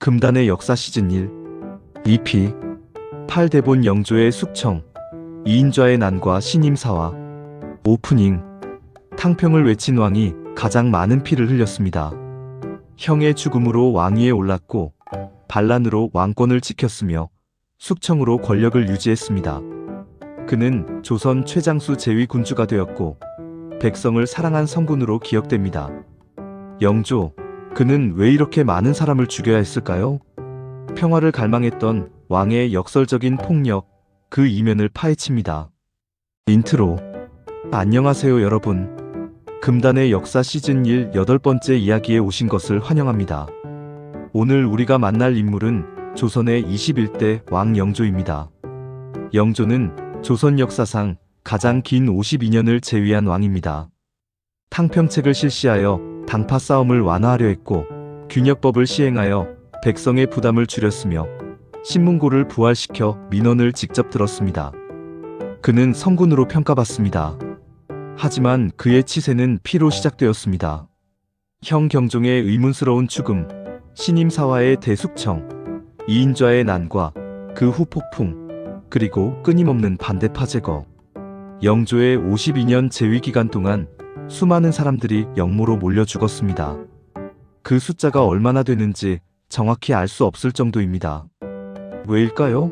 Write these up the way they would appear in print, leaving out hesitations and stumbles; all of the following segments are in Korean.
금단의 역사 시즌 1 EP 8대본 영조의 숙청 이인좌의 난과 신임사화 오프닝 탕평을 외친 왕이 가장 많은 피를 흘렸습니다. 형의 죽음으로 왕위에 올랐고 반란으로 왕권을 지켰으며 숙청으로 권력을 유지했습니다. 그는 조선 최장수 제위 군주가 되었고 백성을 사랑한 성군으로 기억됩니다. 영조, 그는 왜 이렇게 많은 사람을 죽여야 했을까요? 평화를 갈망했던 왕의 역설적인 폭력, 그 이면을 파헤칩니다. 인트로. 안녕하세요 여러분. 금단의 역사 시즌 1 8번째 이야기에 오신 것을 환영합니다. 오늘 우리가 만날 인물은 조선의 21대 왕 영조입니다. 영조는 조선 역사상 가장 긴 52년을 재위한 왕입니다. 탕평책을 실시하여 당파 싸움을 완화하려 했고 균역법을 시행하여 백성의 부담을 줄였으며 신문고를 부활시켜 민원을 직접 들었습니다. 그는 성군으로 평가받습니다. 하지만 그의 치세는 피로 시작되었습니다. 형 경종의 의문스러운 죽음, 신임사화의 대숙청, 이인좌의 난과 그 후 폭풍, 그리고 끊임없는 반대파 제거. 영조의 52년 재위 기간 동안 수많은 사람들이 역모로 몰려 죽었습니다. 그 숫자가 얼마나 되는지 정확히 알 수 없을 정도입니다. 왜일까요?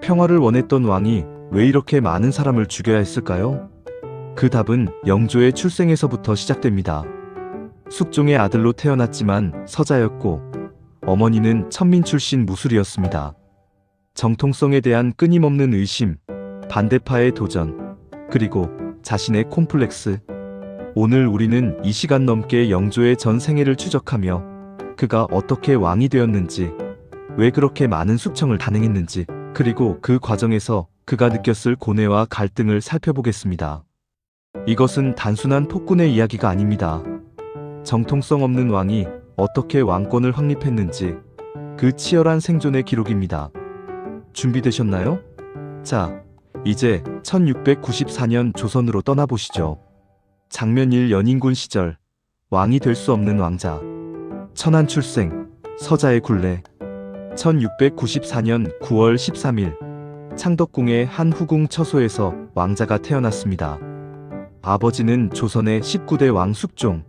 평화를 원했던 왕이 왜 이렇게 많은 사람을 죽여야 했을까요? 그 답은 영조의 출생에서부터 시작됩니다. 숙종의 아들로 태어났지만 서자였고 어머니는 천민 출신 무술이었습니다. 정통성에 대한 끊임없는 의심, 반대파의 도전, 그리고 자신의 콤플렉스. 오늘 우리는 이 시간 넘게 영조의 전 생애를 추적하며 그가 어떻게 왕이 되었는지, 왜 그렇게 많은 숙청을 단행했는지, 그리고 그 과정에서 그가 느꼈을 고뇌와 갈등을 살펴보겠습니다. 이것은 단순한 폭군의 이야기가 아닙니다. 정통성 없는 왕이 어떻게 왕권을 확립했는지 그 치열한 생존의 기록입니다. 준비되셨나요? 자, 이제 1694년 조선으로 떠나보시죠. 장면 1 연인군 시절, 왕이 될 수 없는 왕자. 천안 출생, 서자의 굴레. 1694년 9월 13일, 창덕궁의 한 후궁 처소에서 왕자가 태어났습니다. 아버지는 조선의 19대 왕 숙종,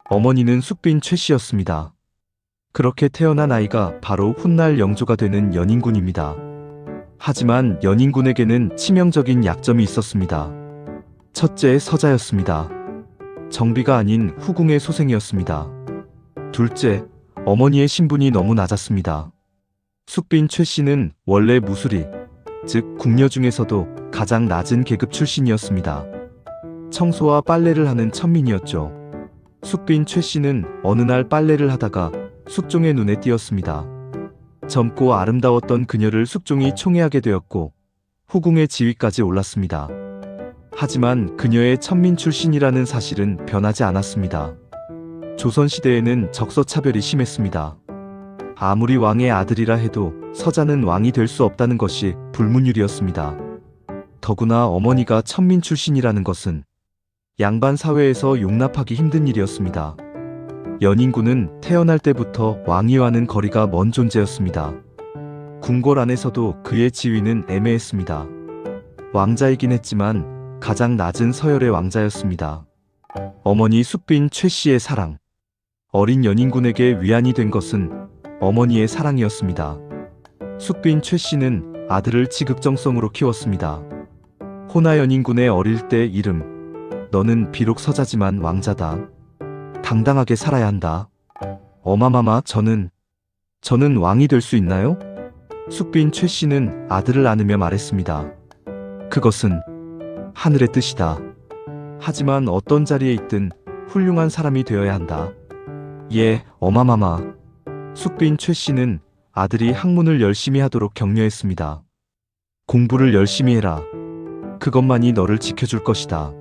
어머니는 숙빈 최씨였습니다. 그렇게 태어난 아이가 바로 훗날 영조가 되는 연인군입니다. 하지만 연인군에게는 치명적인 약점이 있었습니다. 첫째, 서자였습니다. 정비가 아닌 후궁의 소생이었습니다. 둘째, 어머니의 신분이 너무 낮았습니다. 숙빈 최씨는 원래 무술이, 즉 궁녀 중에서도 가장 낮은 계급 출신이었습니다. 청소와 빨래를 하는 천민이었죠. 숙빈 최씨는 어느 날 빨래를 하다가 숙종의 눈에 띄었습니다. 젊고 아름다웠던 그녀를 숙종이 총애하게 되었고 후궁의 지위까지 올랐습니다. 하지만 그녀의 천민 출신이라는 사실은 변하지 않았습니다. 조선시대에는 적서차별이 심했습니다. 아무리 왕의 아들이라 해도 서자는 왕이 될 수 없다는 것이 불문율이었습니다. 더구나 어머니가 천민 출신이라는 것은 양반 사회에서 용납하기 힘든 일이었습니다. 연인군은 태어날 때부터 왕위와는 거리가 먼 존재였습니다. 궁궐 안에서도 그의 지위는 애매했습니다. 왕자이긴 했지만 가장 낮은 서열의 왕자였습니다. 어머니 숙빈 최씨의 사랑. 어린 연인군에게 위안이 된 것은 어머니의 사랑이었습니다. 숙빈 최씨는 아들을 지극정성으로 키웠습니다. 호나 연인군의 어릴 때 이름. 너는 비록 서자지만 왕자다. 당당하게 살아야 한다. 어마마마, 저는 왕이 될 수 있나요? 숙빈 최씨는 아들을 안으며 말했습니다. 그것은 하늘의 뜻이다. 하지만 어떤 자리에 있든 훌륭한 사람이 되어야 한다. 예, 어마마마. 숙빈 최씨는 아들이 학문을 열심히 하도록 격려했습니다. 공부를 열심히 해라. 그것만이 너를 지켜줄 것이다.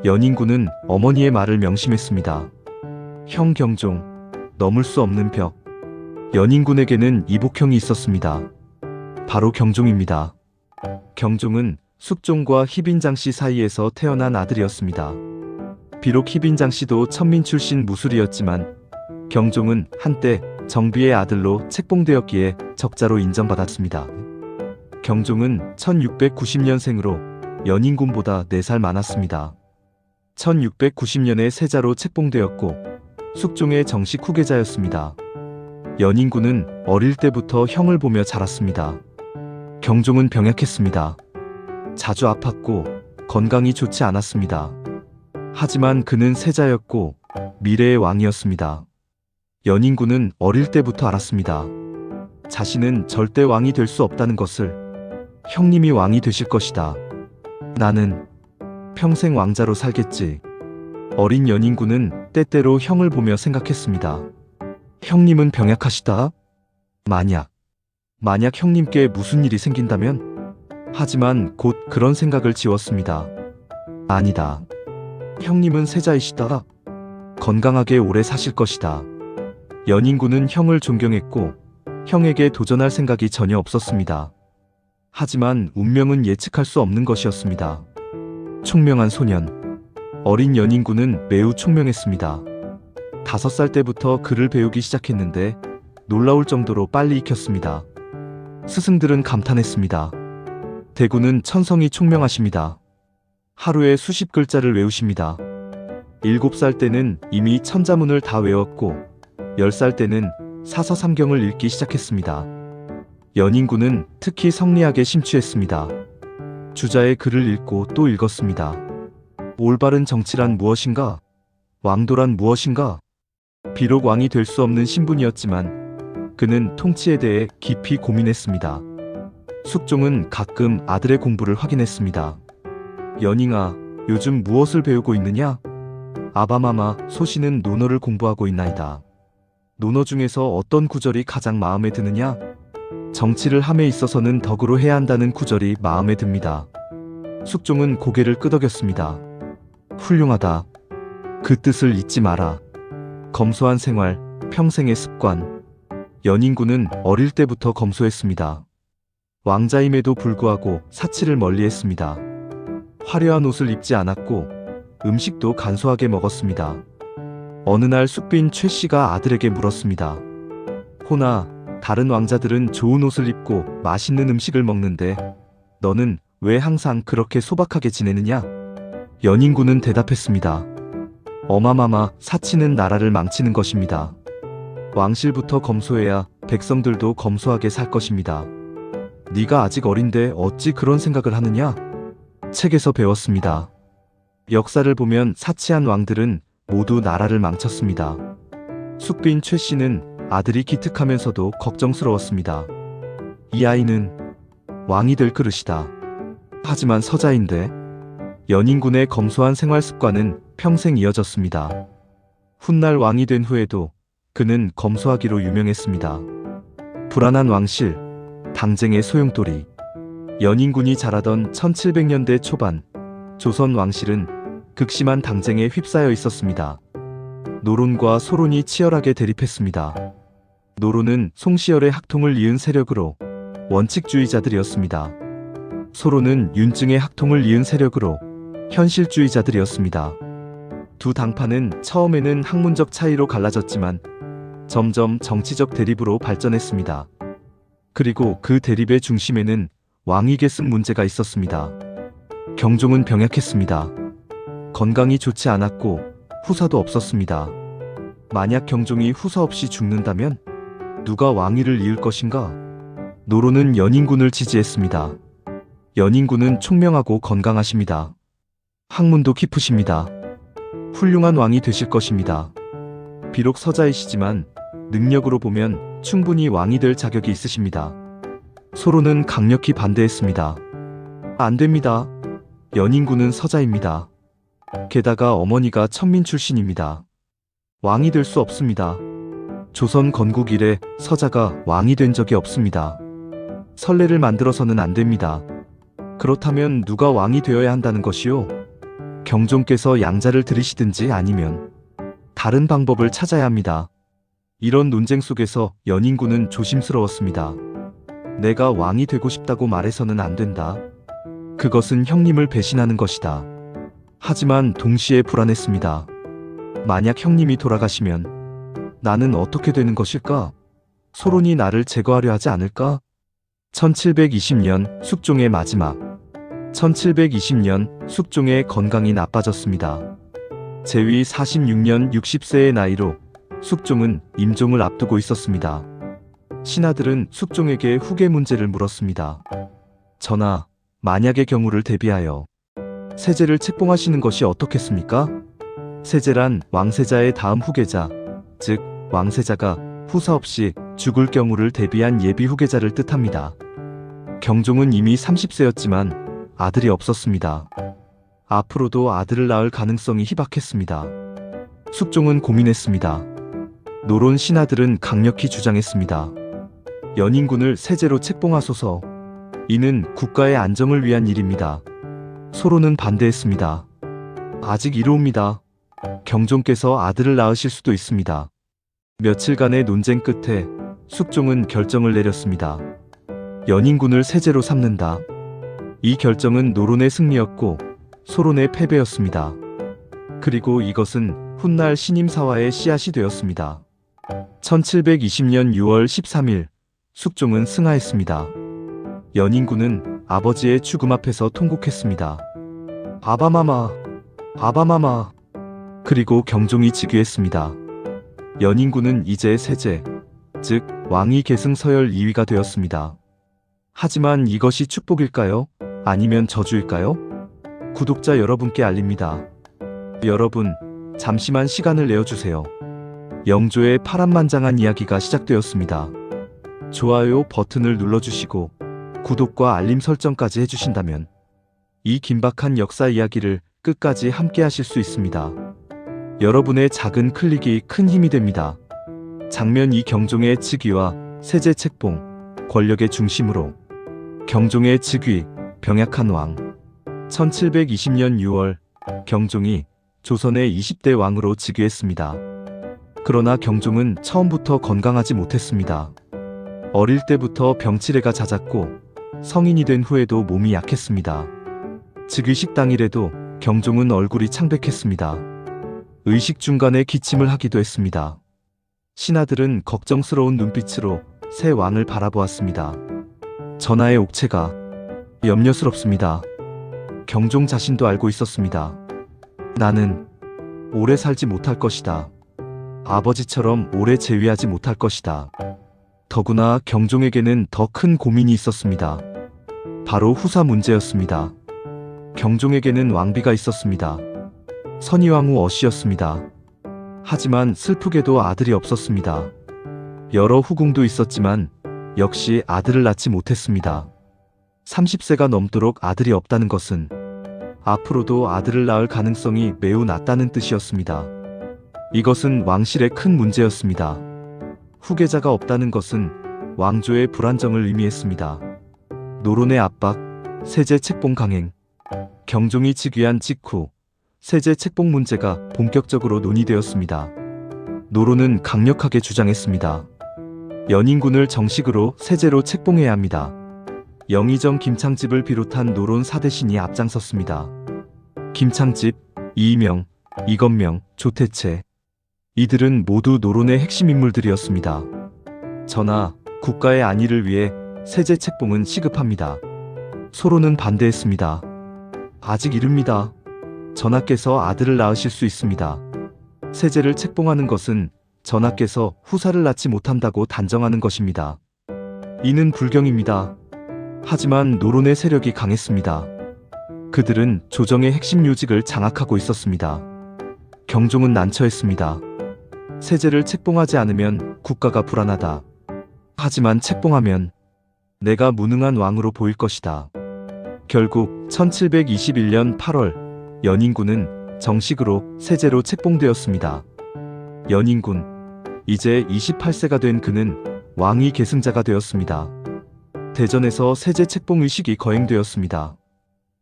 연인군은 어머니의 말을 명심했습니다. 형 경종, 넘을 수 없는 벽. 연인군에게는 이복형이 있었습니다. 바로 경종입니다. 경종은 숙종과 희빈장 씨 사이에서 태어난 아들이었습니다. 비록 희빈장 씨도 천민 출신 무술이었지만 경종은 한때 정비의 아들로 책봉되었기에 적자로 인정받았습니다. 경종은 1690년생으로 연인군보다 4살 많았습니다. 1690년에 세자로 책봉되었고 숙종의 정식 후계자였습니다. 연인군은 어릴 때부터 형을 보며 자랐습니다. 경종은 병약했습니다. 자주 아팠고 건강이 좋지 않았습니다. 하지만 그는 세자였고 미래의 왕이었습니다. 연인군은 어릴 때부터 알았습니다. 자신은 절대 왕이 될 수 없다는 것을. 형님이 왕이 되실 것이다. 나는 평생 왕자로 살겠지. 어린 연인군은 때때로 형을 보며 생각했습니다. 형님은 병약하시다. 만약 형님께 무슨 일이 생긴다면? 하지만 곧 그런 생각을 지웠습니다. 아니다. 형님은 세자이시다. 건강하게 오래 사실 것이다. 연인군은 형을 존경했고 형에게 도전할 생각이 전혀 없었습니다. 하지만 운명은 예측할 수 없는 것이었습니다. 총명한 소년. 어린 연인군은 매우 총명했습니다. 5살 때부터 글을 배우기 시작했는데 놀라울 정도로 빨리 익혔습니다. 스승들은 감탄했습니다. 대구는 천성이 총명하십니다. 하루에 수십 글자를 외우십니다. 7살 때는 이미 천자문을 다 외웠고 10살 때는 사서삼경을 읽기 시작했습니다. 연인군은 특히 성리학에 심취했습니다. 주자의 글을 읽고 또 읽었습니다. 올바른 정치란 무엇인가? 왕도란 무엇인가? 비록 왕이 될 수 없는 신분이었지만 그는 통치에 대해 깊이 고민했습니다. 숙종은 가끔 아들의 공부를 확인했습니다. 연잉아, 요즘 무엇을 배우고 있느냐? 아바마마, 소신은 논어를 공부하고 있나이다. 논어 중에서 어떤 구절이 가장 마음에 드느냐? 정치를 함에 있어서는 덕으로 해야 한다는 구절이 마음에 듭니다. 숙종은 고개를 끄덕였습니다. 훌륭하다. 그 뜻을 잊지 마라. 검소한 생활, 평생의 습관. 연인군은 어릴 때부터 검소했습니다. 왕자임에도 불구하고 사치를 멀리했습니다. 화려한 옷을 입지 않았고 음식도 간소하게 먹었습니다. 어느 날 숙비인 최 씨가 아들에게 물었습니다. 호나, 다른 왕자들은 좋은 옷을 입고 맛있는 음식을 먹는데 너는 왜 항상 그렇게 소박하게 지내느냐? 연인군은 대답했습니다. 어마마마, 사치는 나라를 망치는 것입니다. 왕실부터 검소해야 백성들도 검소하게 살 것입니다. 네가 아직 어린데 어찌 그런 생각을 하느냐? 책에서 배웠습니다. 역사를 보면 사치한 왕들은 모두 나라를 망쳤습니다. 숙비인 최 씨는 아들이 기특하면서도 걱정스러웠습니다. 이 아이는 왕이 될 그릇이다. 하지만 서자인데. 연인군의 검소한 생활 습관은 평생 이어졌습니다. 훗날 왕이 된 후에도 그는 검소하기로 유명했습니다. 불안한 왕실, 당쟁의 소용돌이. 연인군이 자라던 1700년대 초반, 조선 왕실은 극심한 당쟁에 휩싸여 있었습니다. 노론과 소론이 치열하게 대립했습니다. 노론은 송시열의 학통을 이은 세력으로 원칙주의자들이었습니다. 소론은 윤증의 학통을 이은 세력으로 현실주의자들이었습니다. 두 당파는 처음에는 학문적 차이로 갈라졌지만 점점 정치적 대립으로 발전했습니다. 그리고 그 대립의 중심에는 왕위계 습 문제가 있었습니다. 경종은 병약했습니다. 건강이 좋지 않았고 후사도 없었습니다. 만약 경종이 후사 없이 죽는다면 누가 왕위를 이을 것인가? 노론은 연인군을 지지했습니다. 연인군은 총명하고 건강하십니다. 학문도 깊으십니다. 훌륭한 왕이 되실 것입니다. 비록 서자이시지만 능력으로 보면 충분히 왕이 될 자격이 있으십니다. 소론은 강력히 반대했습니다. 안 됩니다. 연인군은 서자입니다. 게다가 어머니가 천민 출신입니다. 왕이 될 수 없습니다. 조선 건국 이래 서자가 왕이 된 적이 없습니다. 선례를 만들어서는 안 됩니다. 그렇다면 누가 왕이 되어야 한다는 것이요? 경종께서 양자를 들이시든지 아니면 다른 방법을 찾아야 합니다. 이런 논쟁 속에서 연인군은 조심스러웠습니다. 내가 왕이 되고 싶다고 말해서는 안 된다. 그것은 형님을 배신하는 것이다. 하지만 동시에 불안했습니다. 만약 형님이 돌아가시면 나는 어떻게 되는 것일까? 소론이 나를 제거하려 하지 않을까? 1720년 숙종의 마지막. 1720년 숙종의 건강이 나빠졌습니다. 제위 46년 60세의 나이로 숙종은 임종을 앞두고 있었습니다. 신하들은 숙종에게 후계 문제를 물었습니다. 전하, 만약의 경우를 대비하여 세제를 책봉하시는 것이 어떻겠습니까? 세제란 왕세자의 다음 후계자, 즉 왕세자가 후사 없이 죽을 경우를 대비한 예비 후계자를 뜻합니다. 경종은 이미 30세였지만 아들이 없었습니다. 앞으로도 아들을 낳을 가능성이 희박했습니다. 숙종은 고민했습니다. 노론 신하들은 강력히 주장했습니다. 연인군을 세제로 책봉하소서. 이는 국가의 안정을 위한 일입니다. 소론은 반대했습니다. 아직 이르옵니다. 경종께서 아들을 낳으실 수도 있습니다. 며칠간의 논쟁 끝에 숙종은 결정을 내렸습니다. 연인군을 세제로 삼는다. 이 결정은 노론의 승리였고 소론의 패배였습니다. 그리고 이것은 훗날 신임사화의 씨앗이 되었습니다. 1720년 6월 13일 숙종은 승하했습니다. 연인군은 아버지의 죽음 앞에서 통곡했습니다. 아바마마, 아바마마. 그리고 경종이 즉위했습니다. 연인군은 이제 세제, 즉 왕위 계승 서열 2위가 되었습니다. 하지만 이것이 축복일까요? 아니면 저주일까요? 구독자 여러분께 알립니다. 여러분, 잠시만 시간을 내어주세요. 영조의 파란만장한 이야기가 시작되었습니다. 좋아요 버튼을 눌러주시고 구독과 알림 설정까지 해주신다면 이 긴박한 역사 이야기를 끝까지 함께 하실 수 있습니다. 여러분의 작은 클릭이 큰 힘이 됩니다. 장면 2. 경종의 즉위와 세제 책봉, 권력의 중심으로. 경종의 즉위, 병약한 왕. 1720년 6월, 경종이 조선의 20대 왕으로 즉위했습니다. 그러나 경종은 처음부터 건강하지 못했습니다. 어릴 때부터 병치레가 잦았고 성인이 된 후에도 몸이 약했습니다. 즉위식 당일에도 경종은 얼굴이 창백했습니다. 의식 중간에 기침을 하기도 했습니다. 신하들은 걱정스러운 눈빛으로 새 왕을 바라보았습니다. 전하의 옥체가 염려스럽습니다. 경종 자신도 알고 있었습니다. 나는 오래 살지 못할 것이다. 아버지처럼 오래 재위하지 못할 것이다. 더구나 경종에게는 더 큰 고민이 있었습니다. 바로 후사 문제였습니다. 경종에게는 왕비가 있었습니다. 선의왕후 어씨였습니다. 하지만 슬프게도 아들이 없었습니다. 여러 후궁도 있었지만 역시 아들을 낳지 못했습니다. 30세가 넘도록 아들이 없다는 것은 앞으로도 아들을 낳을 가능성이 매우 낮다는 뜻이었습니다. 이것은 왕실의 큰 문제였습니다. 후계자가 없다는 것은 왕조의 불안정을 의미했습니다. 노론의 압박, 세제 책봉 강행. 경종이 즉위한 직후 세제 책봉 문제가 본격적으로 논의되었습니다. 노론은 강력하게 주장했습니다. 연인군을 정식으로 세제로 책봉해야 합니다. 영의정 김창집을 비롯한 노론 4대신이 앞장섰습니다. 김창집, 이의명, 이건명, 조태채. 이들은 모두 노론의 핵심 인물들이었습니다. 전하, 국가의 안위를 위해 세제 책봉은 시급합니다. 소론은 반대했습니다. 아직 이릅니다. 전하께서 아들을 낳으실 수 있습니다. 세제를 책봉하는 것은 전하께서 후사를 낳지 못한다고 단정하는 것입니다. 이는 불경입니다. 하지만 노론의 세력이 강했습니다. 그들은 조정의 핵심 요직을 장악하고 있었습니다. 경종은 난처했습니다. 세제를 책봉하지 않으면 국가가 불안하다. 하지만 책봉하면 내가 무능한 왕으로 보일 것이다. 결국 1721년 8월 연인군은 정식으로 세제로 책봉되었습니다. 연인군, 이제 28세가 된 그는 왕위 계승자가 되었습니다. 대전에서 세제 책봉 의식이 거행되었습니다.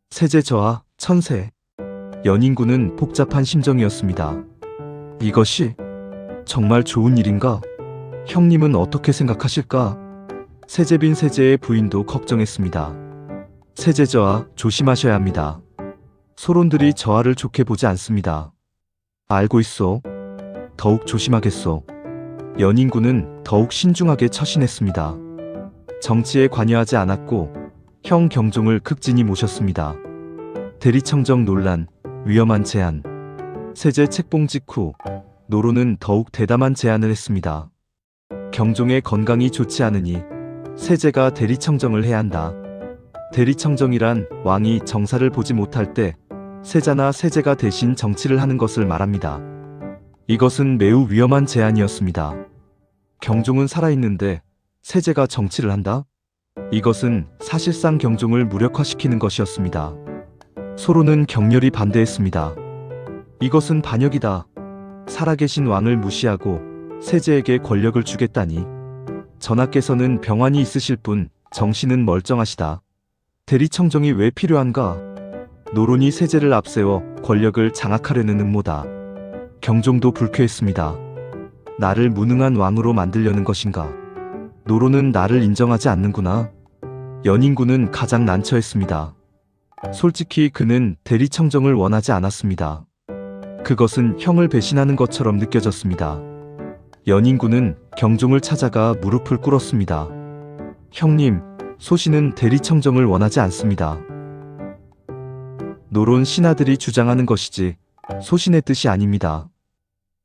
세제 저하, 천세. 연인군은 복잡한 심정이었습니다. 이것이 정말 좋은 일인가? 형님은 어떻게 생각하실까? 세제빈 세제의 부인도 걱정했습니다. 세제 저하, 조심하셔야 합니다. 소론들이 저하를 좋게 보지 않습니다. 알고 있소. 더욱 조심하겠소. 연인군은 더욱 신중하게 처신했습니다. 정치에 관여하지 않았고 형 경종을 극진히 모셨습니다. 대리청정 논란, 위험한 제안. 세제 책봉 직후 노론은 더욱 대담한 제안을 했습니다. 경종의 건강이 좋지 않으니 세제가 대리청정을 해야 한다. 대리청정이란 왕이 정사를 보지 못할 때 세자나 세제가 대신 정치를 하는 것을 말합니다. 이것은 매우 위험한 제안이었습니다. 경종은 살아있는데 세제가 정치를 한다? 이것은 사실상 경종을 무력화시키는 것이었습니다. 소론은 격렬히 반대했습니다. 이것은 반역이다. 살아계신 왕을 무시하고 세제에게 권력을 주겠다니. 전하께서는 병환이 있으실 뿐 정신은 멀쩡하시다. 대리청정이 왜 필요한가? 노론이 세제를 앞세워 권력을 장악하려는 음모다. 경종도 불쾌했습니다. 나를 무능한 왕으로 만들려는 것인가? 노론은 나를 인정하지 않는구나. 연인군은 가장 난처했습니다. 솔직히 그는 대리청정을 원하지 않았습니다. 그것은 형을 배신하는 것처럼 느껴졌습니다. 연인군은 경종을 찾아가 무릎을 꿇었습니다. 형님, 소신은 대리청정을 원하지 않습니다. 노론 신하들이 주장하는 것이지 소신의 뜻이 아닙니다.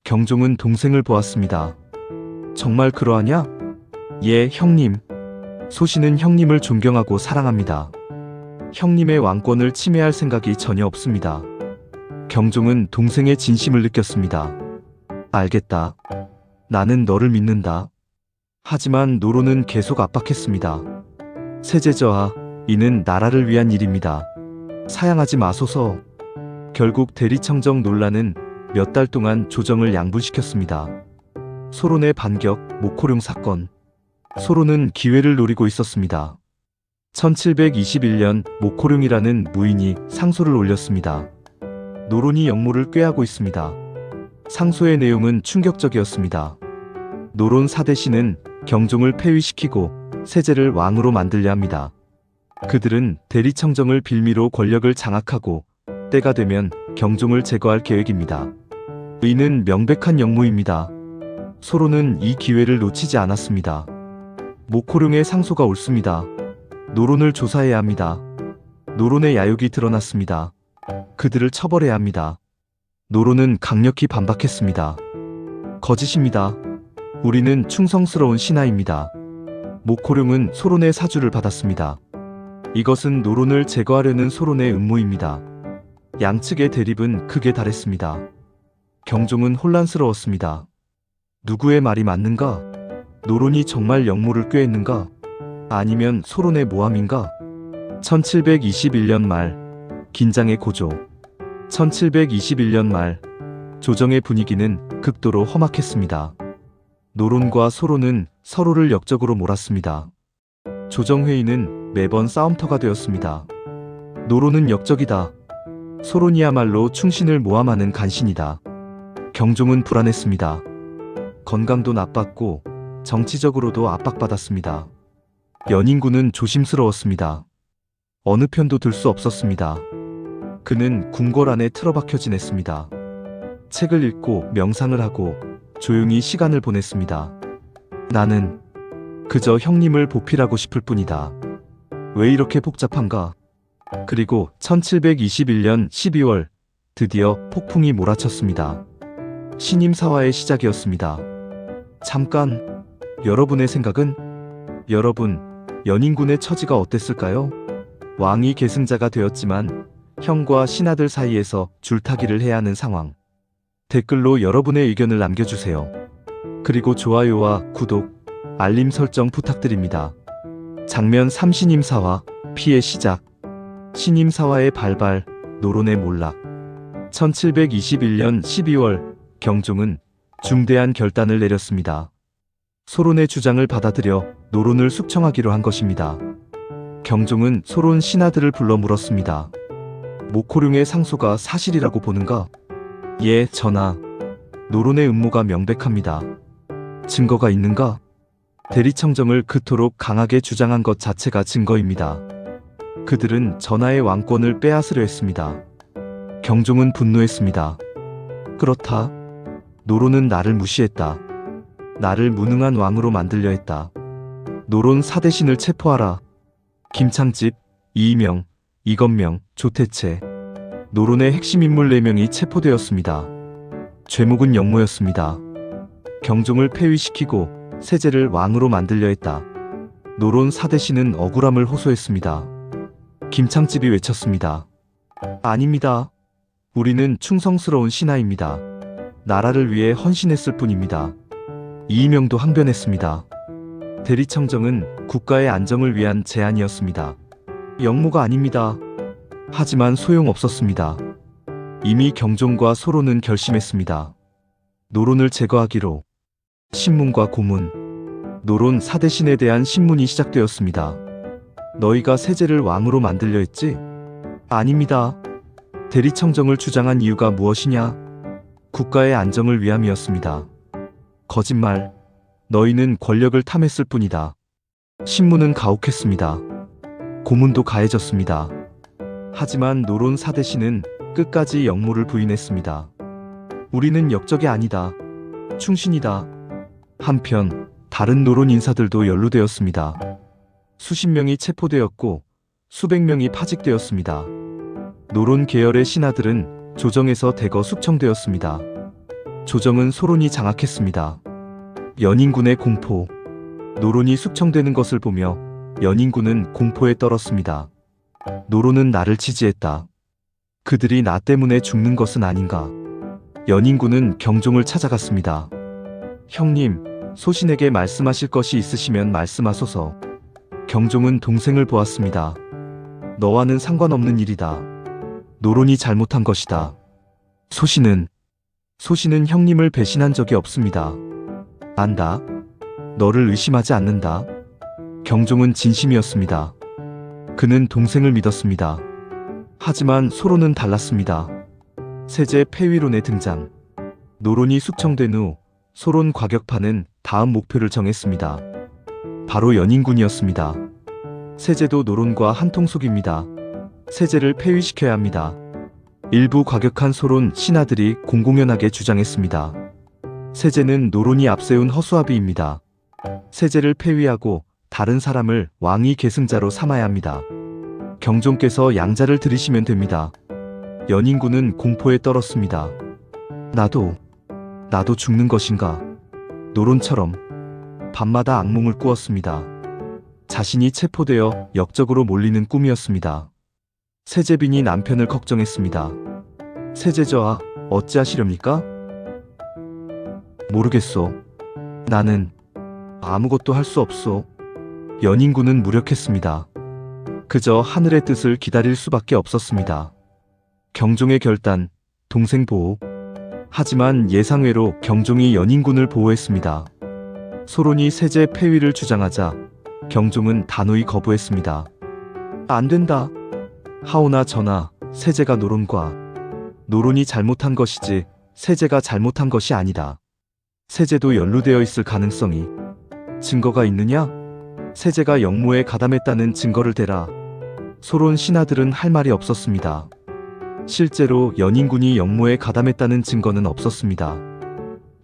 경종은 동생을 보았습니다. 정말 그러하냐? 예, 형님. 소신은 형님을 존경하고 사랑합니다. 형님의 왕권을 침해할 생각이 전혀 없습니다. 경종은 동생의 진심을 느꼈습니다. 알겠다. 나는 너를 믿는다. 하지만 노론은 계속 압박했습니다. 세제저하, 이는 나라를 위한 일입니다. 사양하지 마소서. 결국 대리청정 논란은 몇 달 동안 조정을 양분시켰습니다. 소론의 반격, 목호룡 사건. 소론은 기회를 노리고 있었습니다. 1721년 목호룡이라는 무인이 상소를 올렸습니다. 노론이 역모를 꾀하고 있습니다. 상소의 내용은 충격적이었습니다. 노론 사대신은 경종을 폐위시키고 세제를 왕으로 만들려 합니다. 그들은 대리청정을 빌미로 권력을 장악하고 때가 되면 경종을 제거할 계획입니다. 이는 명백한 역모입니다. 소론은 이 기회를 놓치지 않았습니다. 목호룡의 상소가 옳습니다. 노론을 조사해야 합니다. 노론의 야욕이 드러났습니다. 그들을 처벌해야 합니다. 노론은 강력히 반박했습니다. 거짓입니다. 우리는 충성스러운 신하입니다. 목호룡은 소론의 사주를 받았습니다. 이것은 노론을 제거하려는 소론의 음모입니다. 양측의 대립은 극에 달했습니다. 경종은 혼란스러웠습니다. 누구의 말이 맞는가? 노론이 정말 역모를 꾀했는가? 아니면 소론의 모함인가? 1721년 말 긴장의 고조. 1721년 말 조정의 분위기는 극도로 험악했습니다. 노론과 소론은 서로를 역적으로 몰았습니다. 조정회의는 매번 싸움터가 되었습니다. 노론은 역적이다. 소론이야말로 충신을 모함하는 간신이다. 경종은 불안했습니다. 건강도 나빴고 정치적으로도 압박받았습니다. 연인군은 조심스러웠습니다. 어느 편도 들 수 없었습니다. 그는 궁궐 안에 틀어박혀 지냈습니다. 책을 읽고 명상을 하고 조용히 시간을 보냈습니다. 나는 그저 형님을 보필하고 싶을 뿐이다. 왜 이렇게 복잡한가? 그리고 1721년 12월 드디어 폭풍이 몰아쳤습니다. 신임사화의 시작이었습니다. 잠깐, 여러분의 생각은? 여러분, 연인군의 처지가 어땠을까요? 왕이 계승자가 되었지만 형과 신하들 사이에서 줄타기를 해야 하는 상황. 댓글로 여러분의 의견을 남겨주세요. 그리고 좋아요와 구독, 알림 설정 부탁드립니다. 장면 3 신임사화, 피의 시작. 신임사화의 발발, 노론의 몰락. 1721년 12월 경종은 중대한 결단을 내렸습니다. 소론의 주장을 받아들여 노론을 숙청하기로 한 것입니다. 경종은 소론 신하들을 불러 물었습니다. 목호룡의 상소가 사실이라고 보는가? 예, 전하. 노론의 음모가 명백합니다. 증거가 있는가? 대리청정을 그토록 강하게 주장한 것 자체가 증거입니다. 그들은 전하의 왕권을 빼앗으려 했습니다. 경종은 분노했습니다. 그렇다. 노론은 나를 무시했다. 나를 무능한 왕으로 만들려 했다. 노론 사대신을 체포하라. 김창집, 이의명, 이건명, 조태채. 노론의 핵심 인물 4명이 체포되었습니다. 죄목은 역모였습니다. 경종을 폐위시키고 세제를 왕으로 만들려 했다. 노론 사대신은 억울함을 호소했습니다. 김창집이 외쳤습니다. 아닙니다. 우리는 충성스러운 신하입니다. 나라를 위해 헌신했을 뿐입니다. 이의명도 항변했습니다. 대리청정은 국가의 안정을 위한 제안이었습니다. 역모가 아닙니다. 하지만 소용없었습니다. 이미 경종과 소론은 결심했습니다. 노론을 제거하기로. 신문과 고문. 노론 사대신에 대한 신문이 시작되었습니다. 너희가 세제를 왕으로 만들려 했지? 아닙니다. 대리청정을 주장한 이유가 무엇이냐? 국가의 안정을 위함이었습니다. 거짓말. 너희는 권력을 탐했을 뿐이다. 신문은 가혹했습니다. 고문도 가해졌습니다. 하지만 노론 사대신은 끝까지 역모를 부인했습니다. 우리는 역적이 아니다. 충신이다. 한편 다른 노론 인사들도 연루되었습니다. 수십 명이 체포되었고 수백 명이 파직되었습니다. 노론 계열의 신하들은 조정에서 대거 숙청되었습니다. 조정은 소론이 장악했습니다. 연인군의 공포. 노론이 숙청되는 것을 보며 연인군은 공포에 떨었습니다. 노론은 나를 지지했다. 그들이 나 때문에 죽는 것은 아닌가. 연인군은 경종을 찾아갔습니다. 형님, 소신에게 말씀하실 것이 있으시면 말씀하소서. 경종은 동생을 보았습니다. 너와는 상관없는 일이다. 노론이 잘못한 것이다. 소신은 형님을 배신한 적이 없습니다. 안다. 너를 의심하지 않는다. 경종은 진심이었습니다. 그는 동생을 믿었습니다. 하지만 소론은 달랐습니다. 세제 폐위론의 등장. 노론이 숙청된 후 소론 과격파는 다음 목표를 정했습니다. 바로 연인군이었습니다. 세제도 노론과 한통속입니다. 세제를 폐위시켜야 합니다. 일부 과격한 소론 신하들이 공공연하게 주장했습니다. 세제는 노론이 앞세운 허수아비입니다. 세제를 폐위하고 다른 사람을 왕위 계승자로 삼아야 합니다. 경종께서 양자를 들이시면 됩니다. 연인군은 공포에 떨었습니다. 나도 죽는 것인가? 노론처럼 밤마다 악몽을 꾸었습니다. 자신이 체포되어 역적으로 몰리는 꿈이었습니다. 세제빈이 남편을 걱정했습니다. 세제저하, 어찌하시렵니까? 모르겠소. 나는 아무것도 할 수 없소. 연인군은 무력했습니다. 그저 하늘의 뜻을 기다릴 수밖에 없었습니다. 경종의 결단, 동생 보호. 하지만 예상외로 경종이 연인군을 보호했습니다. 소론이 세제 폐위를 주장하자 경종은 단호히 거부했습니다. 안 된다. 하오나 저나 세제가 노론이 잘못한 것이지 세제가 잘못한 것이 아니다. 세제도 연루되어 있을 가능성이. 증거가 있느냐? 세제가 역모에 가담했다는 증거를 대라. 소론 신하들은 할 말이 없었습니다. 실제로 연인군이 역모에 가담했다는 증거는 없었습니다.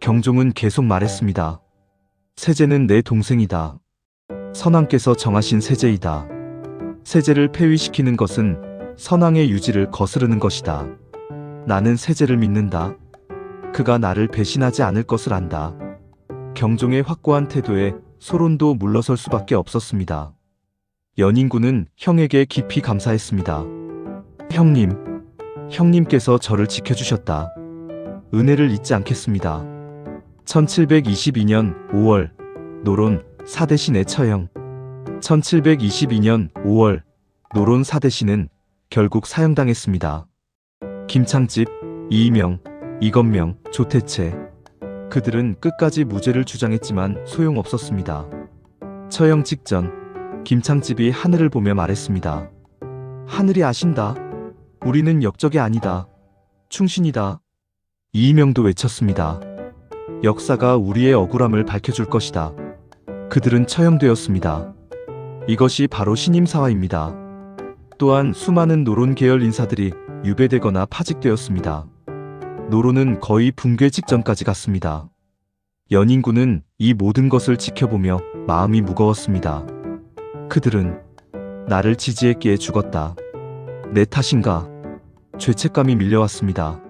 경종은 계속 말했습니다. 세제는 내 동생이다. 선왕께서 정하신 세제이다. 세제를 폐위시키는 것은 선왕의 유지를 거스르는 것이다. 나는 세제를 믿는다. 그가 나를 배신하지 않을 것을 안다. 경종의 확고한 태도에 소론도 물러설 수밖에 없었습니다. 연인군은 형에게 깊이 감사했습니다. 형님께서 저를 지켜주셨다. 은혜를 잊지 않겠습니다. 1722년 5월 노론 사대신의 처형. 1722년 5월 노론 사대신은 결국 사형당했습니다. 김창집, 이의명, 이건명, 조태채. 그들은 끝까지 무죄를 주장했지만 소용없었습니다. 처형 직전 김창집이 하늘을 보며 말했습니다. 하늘이 아신다. 우리는 역적이 아니다. 충신이다. 이의명도 외쳤습니다. 역사가 우리의 억울함을 밝혀줄 것이다. 그들은 처형되었습니다. 이것이 바로 신임사화입니다. 또한 수많은 노론 계열 인사들이 유배되거나 파직되었습니다. 노론은 거의 붕괴 직전까지 갔습니다. 연인군은 이 모든 것을 지켜보며 마음이 무거웠습니다. 그들은 나를 지지했기에 죽었다. 내 탓인가? 죄책감이 밀려왔습니다.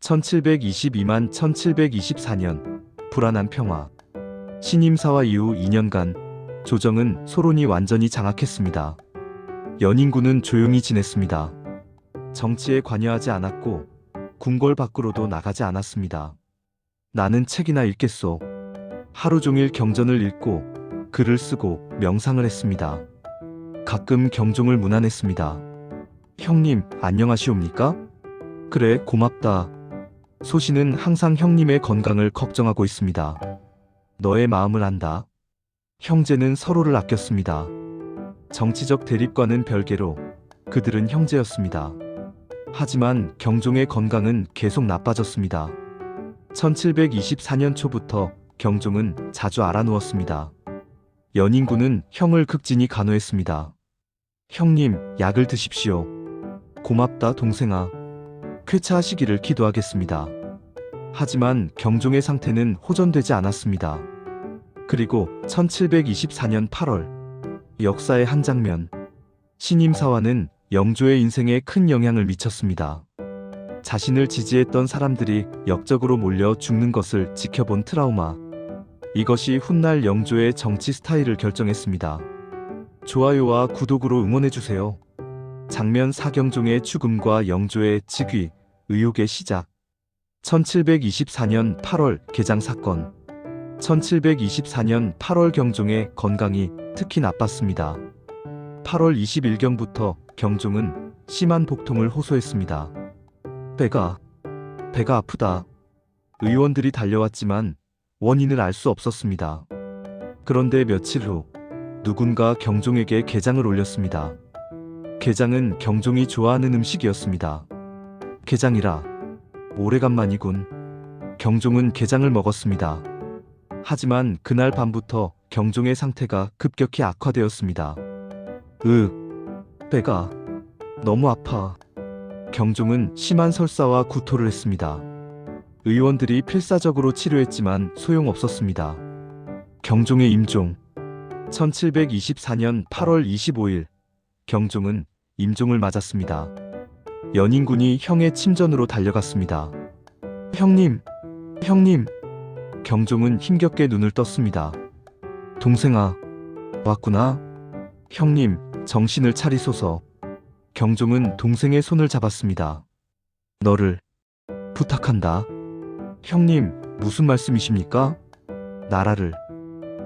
1722만 1724년 불안한 평화. 신임사화 이후 2년간 조정은 소론이 완전히 장악했습니다. 연인군은 조용히 지냈습니다. 정치에 관여하지 않았고 궁궐 밖으로도 나가지 않았습니다. 나는 책이나 읽겠소. 하루 종일 경전을 읽고 글을 쓰고 명상을 했습니다. 가끔 경종을 문안했습니다. 형님, 안녕하시옵니까? 그래, 고맙다. 소신은 항상 형님의 건강을 걱정하고 있습니다. 너의 마음을 안다. 형제는 서로를 아꼈습니다. 정치적 대립과는 별개로 그들은 형제였습니다. 하지만 경종의 건강은 계속 나빠졌습니다. 1724년 초부터 경종은 자주 알아누웠습니다. 연인군은 형을 극진히 간호했습니다. 형님, 약을 드십시오. 고맙다, 동생아. 쾌차하시기를 기도하겠습니다. 하지만 경종의 상태는 호전되지 않았습니다. 그리고 1724년 8월, 역사의 한 장면. 신임사화는 영조의 인생에 큰 영향을 미쳤습니다. 자신을 지지했던 사람들이 역적으로 몰려 죽는 것을 지켜본 트라우마. 이것이 훗날 영조의 정치 스타일을 결정했습니다. 좋아요와 구독으로 응원해주세요. 장면 사경종의 죽음과 영조의 즉위, 의혹의 시작. 1724년 8월 개장 사건. 1724년 8월 경종의 건강이 특히 나빴습니다. 8월 20일경부터 경종은 심한 복통을 호소했습니다. 배가 아프다. 의원들이 달려왔지만 원인을 알 수 없었습니다. 그런데 며칠 후 누군가 경종에게 게장을 올렸습니다. 게장은 경종이 좋아하는 음식이었습니다. 게장이라. 오래간만이군. 경종은 게장을 먹었습니다. 하지만 그날 밤부터 경종의 상태가 급격히 악화되었습니다. 배가 너무 아파. 경종은 심한 설사와 구토를 했습니다. 의원들이 필사적으로 치료했지만 소용없었습니다. 경종의 임종. 1724년 8월 25일 경종은 임종을 맞았습니다. 연인군이 형의 침전으로 달려갔습니다. 형님. 경종은 힘겹게 눈을 떴습니다. 동생아, 왔구나. 형님, 정신을 차리소서. 경종은 동생의 손을 잡았습니다. 너를 부탁한다. 형님, 무슨 말씀이십니까? 나라를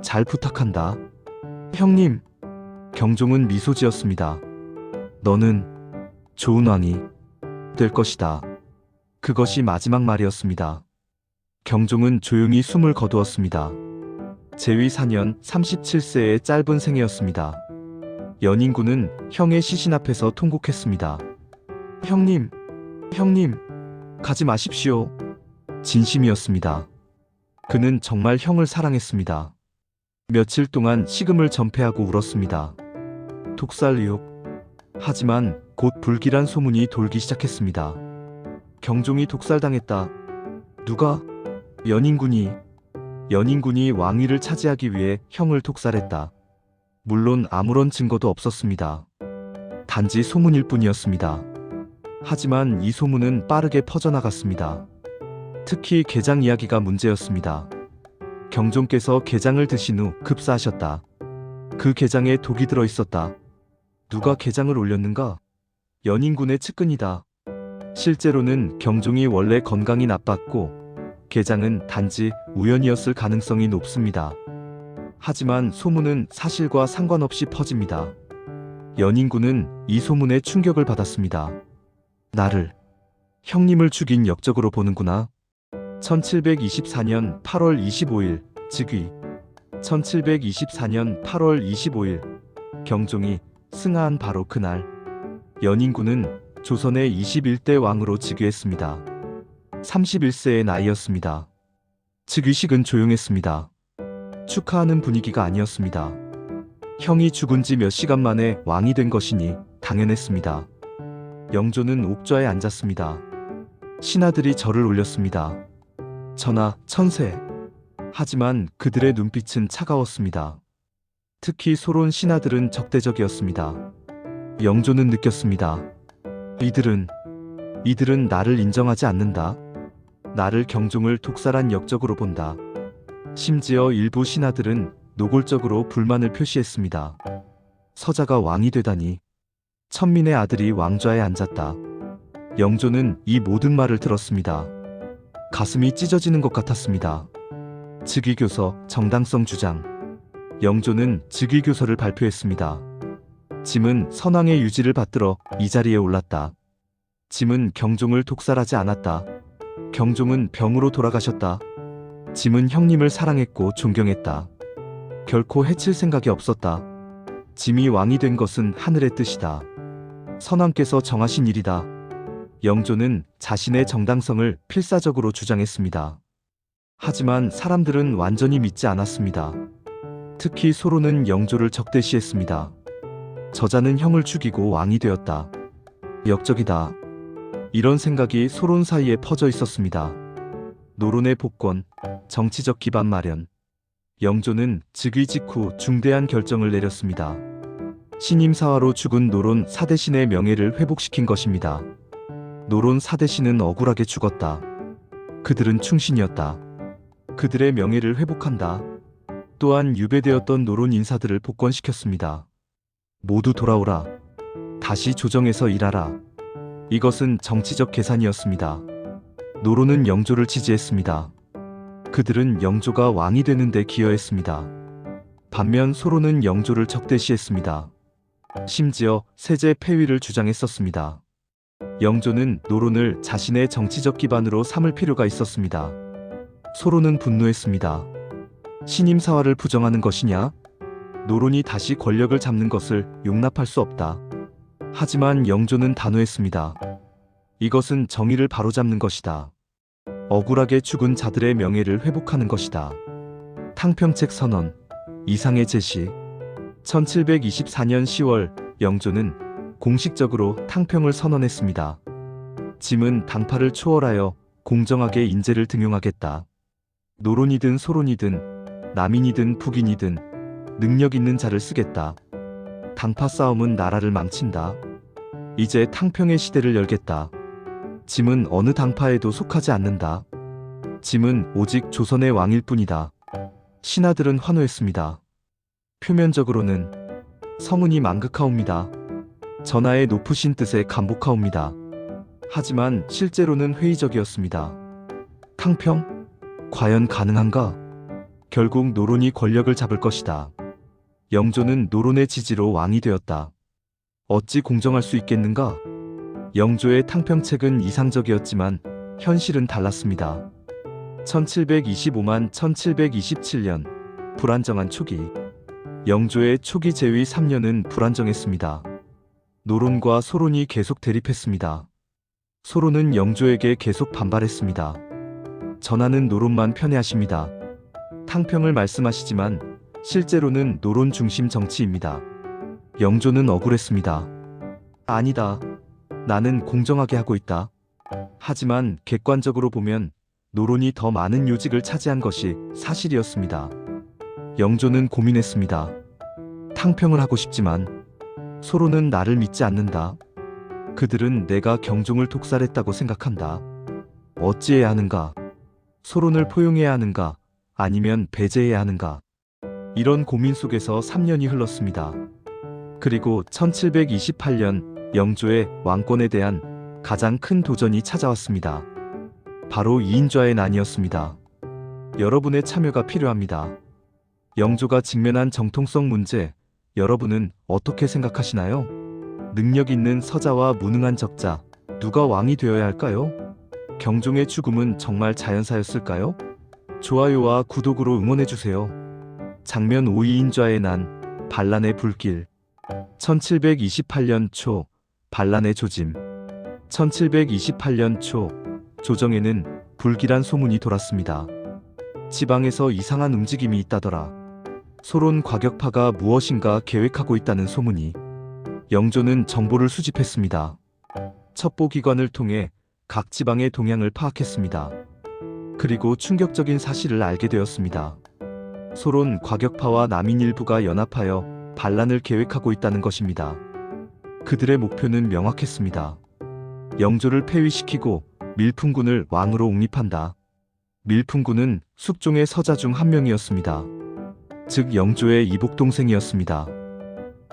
잘 부탁한다. 형님. 경종은 미소 지었습니다. 너는 좋은 왕이 될 것이다. 그것이 마지막 말이었습니다. 경종은 조용히 숨을 거두었습니다. 재위 4년 37세의 짧은 생애였습니다. 연인군은 형의 시신 앞에서 통곡했습니다. 형님, 가지 마십시오. 진심이었습니다. 그는 정말 형을 사랑했습니다. 며칠 동안 식음을 전폐하고 울었습니다. 독살 의혹. 하지만 곧 불길한 소문이 돌기 시작했습니다. 경종이 독살당했다. 누가? 연인군이 왕위를 차지하기 위해 형을 독살했다. 물론 아무런 증거도 없었습니다. 단지 소문일 뿐이었습니다. 하지만 이 소문은 빠르게 퍼져나갔습니다. 특히 게장 이야기가 문제였습니다. 경종께서 게장을 드신 후 급사하셨다. 그 게장에 독이 들어 있었다. 누가 게장을 올렸는가? 연인군의 측근이다. 실제로는 경종이 원래 건강이 나빴고 게장은 단지 우연이었을 가능성이 높습니다. 하지만 소문은 사실과 상관없이 퍼집니다. 연인군은 이 소문에 충격을 받았습니다. 나를, 형님을 죽인 역적으로 보는구나. 1724년 8월 25일 즉위. 1724년 8월 25일 경종이 승하한 바로 그날 연인군은 조선의 21대 왕으로 즉위했습니다. 31세의 나이였습니다. 즉위식은 조용했습니다. 축하하는 분위기가 아니었습니다. 형이 죽은 지 몇 시간 만에 왕이 된 것이니 당연했습니다. 영조는 옥좌에 앉았습니다. 신하들이 절을 올렸습니다. 전하, 천세. 하지만 그들의 눈빛은 차가웠습니다. 특히 소론 신하들은 적대적이었습니다. 영조는 느꼈습니다. 이들은 나를 인정하지 않는다. 나를 경종을 독살한 역적으로 본다. 심지어 일부 신하들은 노골적으로 불만을 표시했습니다. 서자가 왕이 되다니. 천민의 아들이 왕좌에 앉았다. 영조는 이 모든 말을 들었습니다. 가슴이 찢어지는 것 같았습니다. 즉위교서 정당성 주장. 영조는 즉위교서를 발표했습니다. 짐은 선왕의 유지를 받들어 이 자리에 올랐다. 짐은 경종을 독살하지 않았다. 경종은 병으로 돌아가셨다. 짐은 형님을 사랑했고 존경했다. 결코 해칠 생각이 없었다. 짐이 왕이 된 것은 하늘의 뜻이다. 선왕께서 정하신 일이다. 영조는 자신의 정당성을 필사적으로 주장했습니다. 하지만 사람들은 완전히 믿지 않았습니다. 특히 소론은 영조를 적대시했습니다. 저자는 형을 죽이고 왕이 되었다. 역적이다. 이런 생각이 소론 사이에 퍼져 있었습니다. 노론의 복권, 정치적 기반 마련. 영조는 즉위 직후 중대한 결정을 내렸습니다. 신임사화로 죽은 노론 사대신의 명예를 회복시킨 것입니다. 노론 사대신은 억울하게 죽었다. 그들은 충신이었다. 그들의 명예를 회복한다. 또한 유배되었던 노론 인사들을 복권시켰습니다. 모두 돌아오라. 다시 조정에서 일하라. 이것은 정치적 계산이었습니다. 노론은 영조를 지지했습니다. 그들은 영조가 왕이 되는 데 기여했습니다. 반면 소론은 영조를 적대시했습니다. 심지어 세제 폐위를 주장했었습니다. 영조는 노론을 자신의 정치적 기반으로 삼을 필요가 있었습니다. 소론은 분노했습니다. 신임사화를 부정하는 것이냐? 노론이 다시 권력을 잡는 것을 용납할 수 없다. 하지만 영조는 단호했습니다. 이것은 정의를 바로잡는 것이다. 억울하게 죽은 자들의 명예를 회복하는 것이다. 탕평책 선언, 이상의 제시. 1724년 10월 영조는 공식적으로 탕평을 선언했습니다. 짐은 당파를 초월하여 공정하게 인재를 등용하겠다. 노론이든 소론이든 남인이든 북인이든 능력 있는 자를 쓰겠다. 당파 싸움은 나라를 망친다. 이제 탕평의 시대를 열겠다. 짐은 어느 당파에도 속하지 않는다. 짐은 오직 조선의 왕일 뿐이다. 신하들은 환호했습니다. 표면적으로는 성은이 망극하옵니다. 전하의 높으신 뜻에 감복하옵니다. 하지만 실제로는 회의적이었습니다. 탕평? 과연 가능한가? 결국 노론이 권력을 잡을 것이다. 영조는 노론의 지지로 왕이 되었다. 어찌 공정할 수 있겠는가? 영조의 탕평책은 이상적이었지만 현실은 달랐습니다. 1725만 1727년 불안정한 초기. 영조의 초기 재위 3년은 불안정했습니다. 노론과 소론이 계속 대립했습니다. 소론은 영조에게 계속 반발했습니다. 전하는 노론만 편애하십니다. 탕평을 말씀하시지만 실제로는 노론 중심 정치입니다. 영조는 억울했습니다. 아니다. 나는 공정하게 하고 있다. 하지만 객관적으로 보면 노론이 더 많은 요직을 차지한 것이 사실이었습니다. 영조는 고민했습니다. 탕평을 하고 싶지만 소론은 나를 믿지 않는다. 그들은 내가 경종을 독살했다고 생각한다. 어찌해야 하는가? 소론을 포용해야 하는가? 아니면 배제해야 하는가? 이런 고민 속에서 3년이 흘렀습니다. 그리고 1728년 영조의 왕권에 대한 가장 큰 도전이 찾아왔습니다. 바로 이인좌의 난이었습니다. 여러분의 참여가 필요합니다. 영조가 직면한 정통성 문제, 여러분은 어떻게 생각하시나요? 능력 있는 서자와 무능한 적자, 누가 왕이 되어야 할까요? 경종의 죽음은 정말 자연사였을까요? 좋아요와 구독으로 응원해주세요. 장면 5 이인좌의 난, 반란의 불길. 1728년 초, 반란의 조짐. 1728년 초, 조정에는 불길한 소문이 돌았습니다. 지방에서 이상한 움직임이 있다더라. 소론 과격파가 무엇인가 계획하고 있다는 소문이. 영조는 정보를 수집했습니다. 첩보기관을 통해 각 지방의 동향을 파악했습니다. 그리고 충격적인 사실을 알게 되었습니다. 소론 과격파와 남인 일부가 연합하여 반란을 계획하고 있다는 것입니다. 그들의 목표는 명확했습니다. 영조를 폐위시키고 밀풍군을 왕으로 옹립한다. 밀풍군은 숙종의 서자 중 한 명이었습니다. 즉 영조의 이복 동생이었습니다.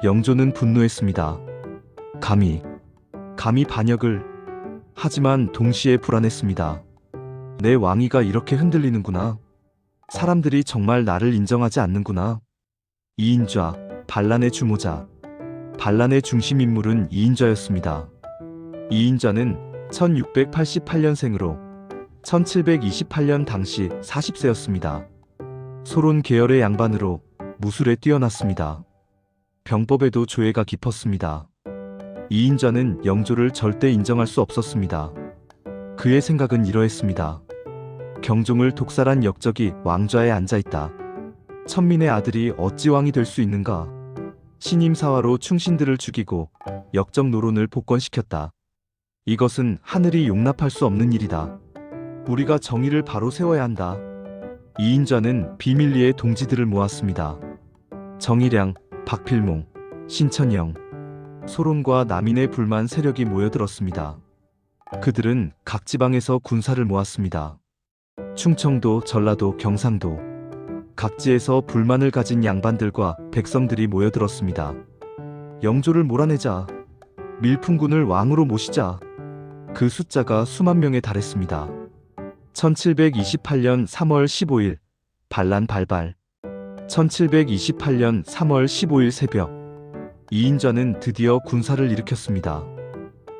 영조는 분노했습니다. 감히 반역을. 하지만 동시에 불안했습니다. 내 왕위가 이렇게 흔들리는구나. 사람들이 정말 나를 인정하지 않는구나. 이인좌, 반란의 주모자. 반란의 중심 인물은 이인좌였습니다. 이인좌는 1688년생으로 1728년 당시 40세였습니다. 소론 계열의 양반으로 무술에 뛰어났습니다. 병법에도 조예가 깊었습니다. 이인좌는 영조를 절대 인정할 수 없었습니다. 그의 생각은 이러했습니다. 경종을 독살한 역적이 왕좌에 앉아있다. 천민의 아들이 어찌 왕이 될 수 있는가? 신임사화로 충신들을 죽이고 역적 노론을 복권시켰다. 이것은 하늘이 용납할 수 없는 일이다. 우리가 정의를 바로 세워야 한다. 이인좌는 비밀리에 동지들을 모았습니다. 정의량, 박필몽, 신천영, 소론과 남인의 불만 세력이 모여들었습니다. 그들은 각 지방에서 군사를 모았습니다. 충청도, 전라도, 경상도, 각지에서 불만을 가진 양반들과 백성들이 모여들었습니다. 영조를 몰아내자. 밀풍군을 왕으로 모시자. 그 숫자가 수만 명에 달했습니다. 1728년 3월 15일 반란 발발. 1728년 3월 15일 새벽 이인좌는 드디어 군사를 일으켰습니다.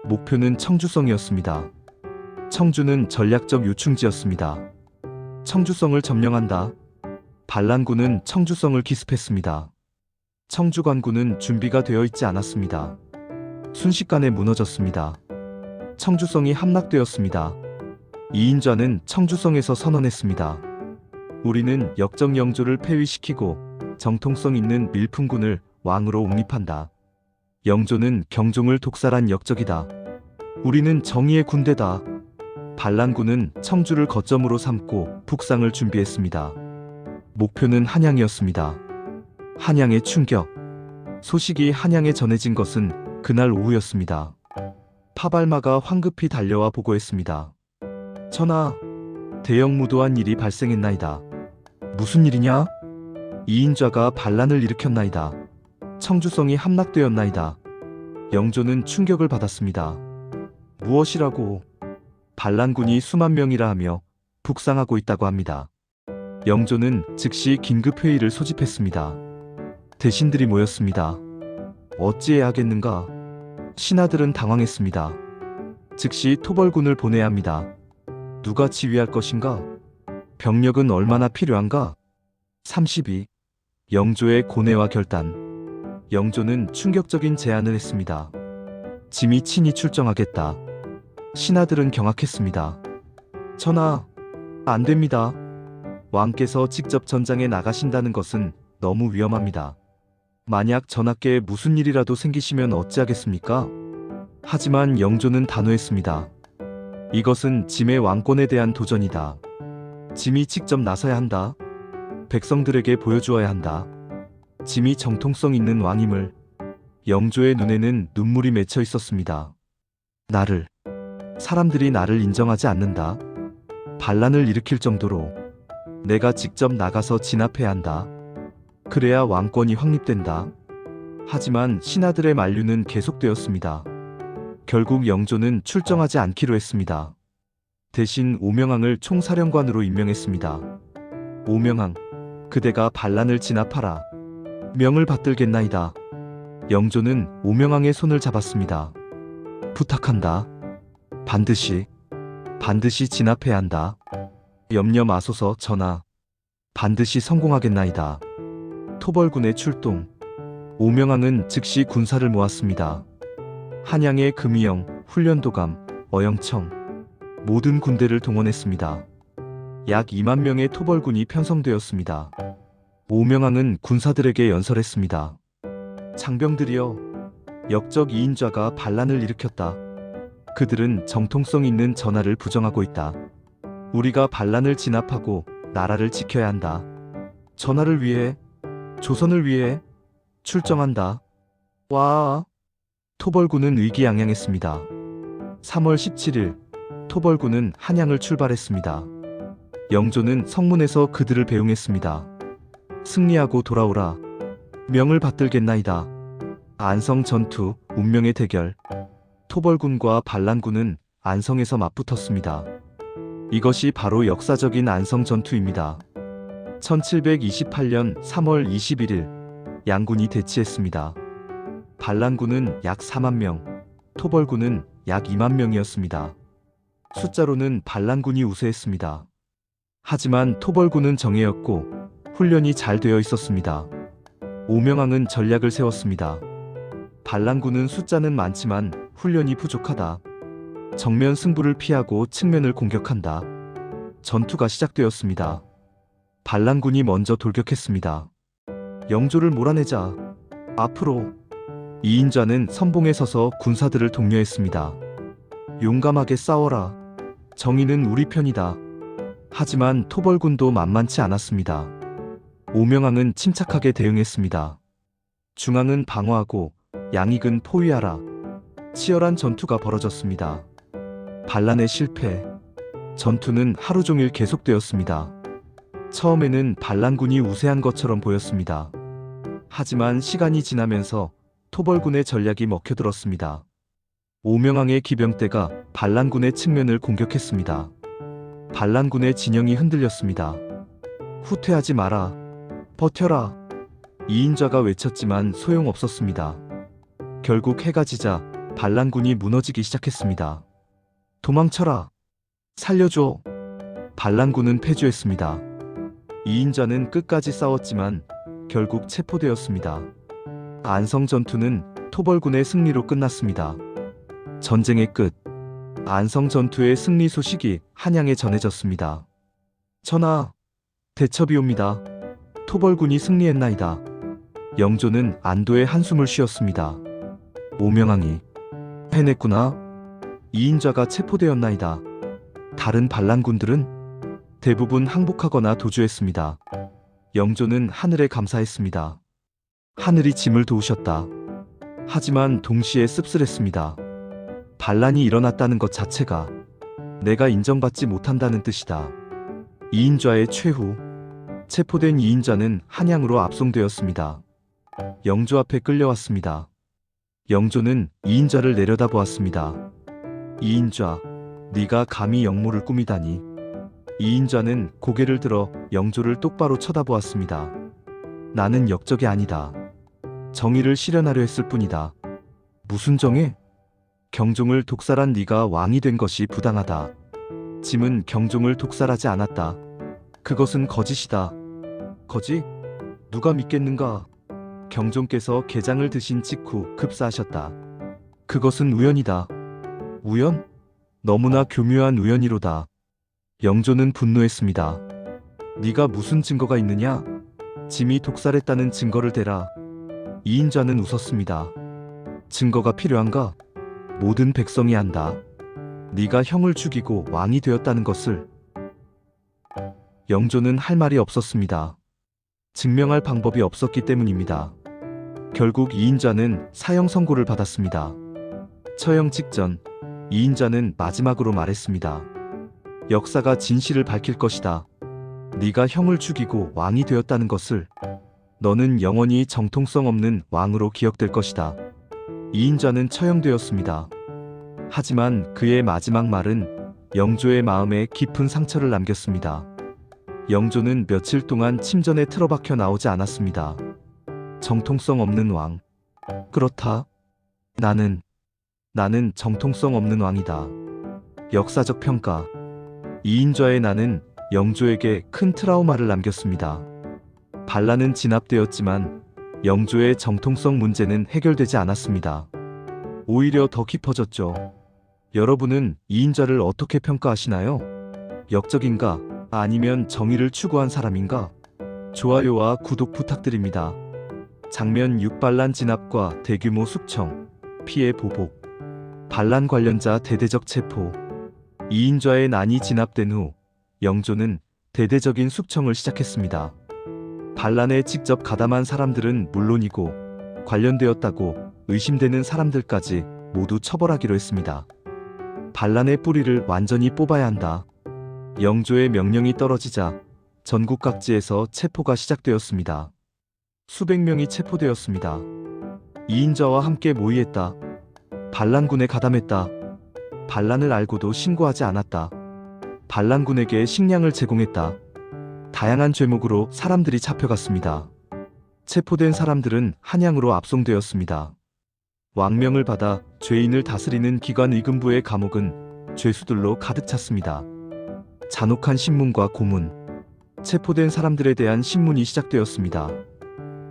목표는 청주성이었습니다. 청주는 전략적 요충지였습니다. 청주성을 점령한다. 반란군은 청주성을 기습했습니다. 청주관군은 준비가 되어 있지 않았습니다. 순식간에 무너졌습니다. 청주성이 함락되었습니다. 이인좌는 청주성에서 선언했습니다. 우리는 역적 영조를 폐위시키고 정통성 있는 밀풍군을 왕으로 옹립한다. 영조는 경종을 독살한 역적이다. 우리는 정의의 군대다. 반란군은 청주를 거점으로 삼고 북상을 준비했습니다. 목표는 한양이었습니다. 한양의 충격. 소식이 한양에 전해진 것은 그날 오후였습니다. 파발마가 황급히 달려와 보고했습니다. 전하, 대형무도한 일이 발생했나이다. 무슨 일이냐? 이인좌가 반란을 일으켰나이다. 청주성이 함락되었나이다. 영조는 충격을 받았습니다. 무엇이라고? 반란군이 수만 명이라 하며 북상하고 있다고 합니다. 영조는 즉시 긴급회의를 소집했습니다. 대신들이 모였습니다. 어찌해야 하겠는가? 신하들은 당황했습니다. 즉시 토벌군을 보내야 합니다. 누가 지휘할 것인가? 병력은 얼마나 필요한가? 32. 영조의 고뇌와 결단. 영조는 충격적인 제안을 했습니다. 짐이 친히 출정하겠다. 신하들은 경악했습니다. 전하, 안 됩니다. 왕께서 직접 전장에 나가신다는 것은 너무 위험합니다. 만약 전하께 무슨 일이라도 생기시면 어찌하겠습니까? 하지만 영조는 단호했습니다. 이것은 짐의 왕권에 대한 도전이다. 짐이 직접 나서야 한다. 백성들에게 보여주어야 한다. 짐이 정통성 있는 왕임을. 영조의 눈에는 눈물이 맺혀 있었습니다. 사람들이 나를 인정하지 않는다. 반란을 일으킬 정도로 내가 직접 나가서 진압해야 한다. 그래야 왕권이 확립된다. 하지만 신하들의 만류는 계속되었습니다. 결국 영조는 출정하지 않기로 했습니다. 대신 오명항을 총사령관으로 임명했습니다. 오명항, 그대가 반란을 진압하라. 명을 받들겠나이다. 영조는 오명항의 손을 잡았습니다. 부탁한다. 반드시 진압해야 한다. 염려 마소서 전하. 반드시 성공하겠나이다. 토벌군의 출동. 오명항은 즉시 군사를 모았습니다. 한양의 금이영, 훈련도감, 어영청 모든 군대를 동원했습니다. 약 2만 명의 토벌군이 편성되었습니다. 오명항은 군사들에게 연설했습니다. 장병들이여, 역적 이인좌가 반란을 일으켰다. 그들은 정통성 있는 전하를 부정하고 있다. 우리가 반란을 진압하고 나라를 지켜야 한다. 전하를 위해, 조선을 위해 출정한다. 와! 토벌군은 의기양양했습니다. 3월 17일 토벌군은 한양을 출발했습니다. 영조는 성문에서 그들을 배웅했습니다. 승리하고 돌아오라. 명을 받들겠나이다. 안성 전투, 운명의 대결. 토벌군과 반란군은 안성에서 맞붙었습니다. 이것이 바로 역사적인 안성 전투입니다. 1728년 3월 21일 양군이 대치했습니다. 반란군은 약 4만 명, 토벌군은 약 2만 명이었습니다. 숫자로는 반란군이 우세했습니다. 하지만 토벌군은 정예였고 훈련이 잘 되어 있었습니다. 오명왕은 전략을 세웠습니다. 반란군은 숫자는 많지만 훈련이 부족하다. 정면 승부를 피하고 측면을 공격한다. 전투가 시작되었습니다. 반란군이 먼저 돌격했습니다. 영조를 몰아내자. 앞으로. 이인좌는 선봉에 서서 군사들을 독려했습니다. 용감하게 싸워라. 정의는 우리 편이다. 하지만 토벌군도 만만치 않았습니다. 오명왕은 침착하게 대응했습니다. 중앙은 방어하고 양익은 포위하라. 치열한 전투가 벌어졌습니다. 반란의 실패. 전투는 하루 종일 계속되었습니다. 처음에는 반란군이 우세한 것처럼 보였습니다. 하지만 시간이 지나면서 토벌군의 전략이 먹혀들었습니다. 오명왕의 기병대가 반란군의 측면을 공격했습니다. 반란군의 진영이 흔들렸습니다. 후퇴하지 마라. 버텨라. 이인좌가 외쳤지만 소용없었습니다. 결국 해가 지자 반란군이 무너지기 시작했습니다. 도망쳐라. 살려줘. 반란군은 패주했습니다. 이인좌는 끝까지 싸웠지만 결국 체포되었습니다. 안성 전투는 토벌군의 승리로 끝났습니다. 전쟁의 끝. 안성 전투의 승리 소식이 한양에 전해졌습니다. 전하, 대첩이 옵니다. 토벌군이 승리했나이다. 영조는 안도의 한숨을 쉬었습니다. 오명왕이 해냈구나. 이인좌가 체포되었나이다. 다른 반란군들은 대부분 항복하거나 도주했습니다. 영조는 하늘에 감사했습니다. 하늘이 짐을 도우셨다. 하지만 동시에 씁쓸했습니다. 반란이 일어났다는 것 자체가 내가 인정받지 못한다는 뜻이다. 이인좌의 최후. 체포된 이인좌는 한양으로 압송되었습니다. 영조 앞에 끌려왔습니다. 영조는 이인좌를 내려다보았습니다. 이인좌, 네가 감히 영모를 꾸미다니. 이인좌는 고개를 들어 영조를 똑바로 쳐다보았습니다. 나는 역적이 아니다. 정의를 실현하려 했을 뿐이다. 무슨 정의? 경종을 독살한 네가 왕이 된 것이 부당하다. 짐은 경종을 독살하지 않았다. 그것은 거짓이다. 거짓? 누가 믿겠는가? 경종께서 게장을 드신 직후 급사하셨다. 그것은 우연이다. 우연? 너무나 교묘한 우연이로다. 영조는 분노했습니다. 네가 무슨 증거가 있느냐? 짐이 독살했다는 증거를 대라. 이인좌는 웃었습니다. 증거가 필요한가? 모든 백성이 안다. 네가 형을 죽이고 왕이 되었다는 것을. 영조는 할 말이 없었습니다. 증명할 방법이 없었기 때문입니다. 결국 이인좌는 사형 선고를 받았습니다. 처형 직전 이인좌는 마지막으로 말했습니다. 역사가 진실을 밝힐 것이다. 네가 형을 죽이고 왕이 되었다는 것을. 너는 영원히 정통성 없는 왕으로 기억될 것이다. 이인좌는 처형되었습니다. 하지만 그의 마지막 말은 영조의 마음에 깊은 상처를 남겼습니다. 영조는 며칠 동안 침전에 틀어박혀 나오지 않았습니다. 정통성 없는 왕. 그렇다. 나는 정통성 없는 왕이다. 역사적 평가. 이인좌의 나는 영조에게 큰 트라우마를 남겼습니다. 반란은 진압되었지만 영조의 정통성 문제는 해결되지 않았습니다. 오히려 더 깊어졌죠. 여러분은 이인좌를 어떻게 평가하시나요? 역적인가? 아니면 정의를 추구한 사람인가? 좋아요와 구독 부탁드립니다. 장면 6 반란 진압과 대규모 숙청, 피해 보복, 반란 관련자 대대적 체포. 이인좌의 난이 진압된 후 영조는 대대적인 숙청을 시작했습니다. 반란에 직접 가담한 사람들은 물론이고 관련되었다고 의심되는 사람들까지 모두 처벌하기로 했습니다. 반란의 뿌리를 완전히 뽑아야 한다. 영조의 명령이 떨어지자 전국 각지에서 체포가 시작되었습니다. 수백 명이 체포되었습니다. 이인자와 함께 모의했다. 반란군에 가담했다. 반란을 알고도 신고하지 않았다. 반란군에게 식량을 제공했다. 다양한 죄목으로 사람들이 잡혀갔습니다. 체포된 사람들은 한양으로 압송되었습니다. 왕명을 받아 죄인을 다스리는 기관 의금부의 감옥은 죄수들로 가득 찼습니다. 잔혹한 신문과 고문, 체포된 사람들에 대한 신문이 시작되었습니다.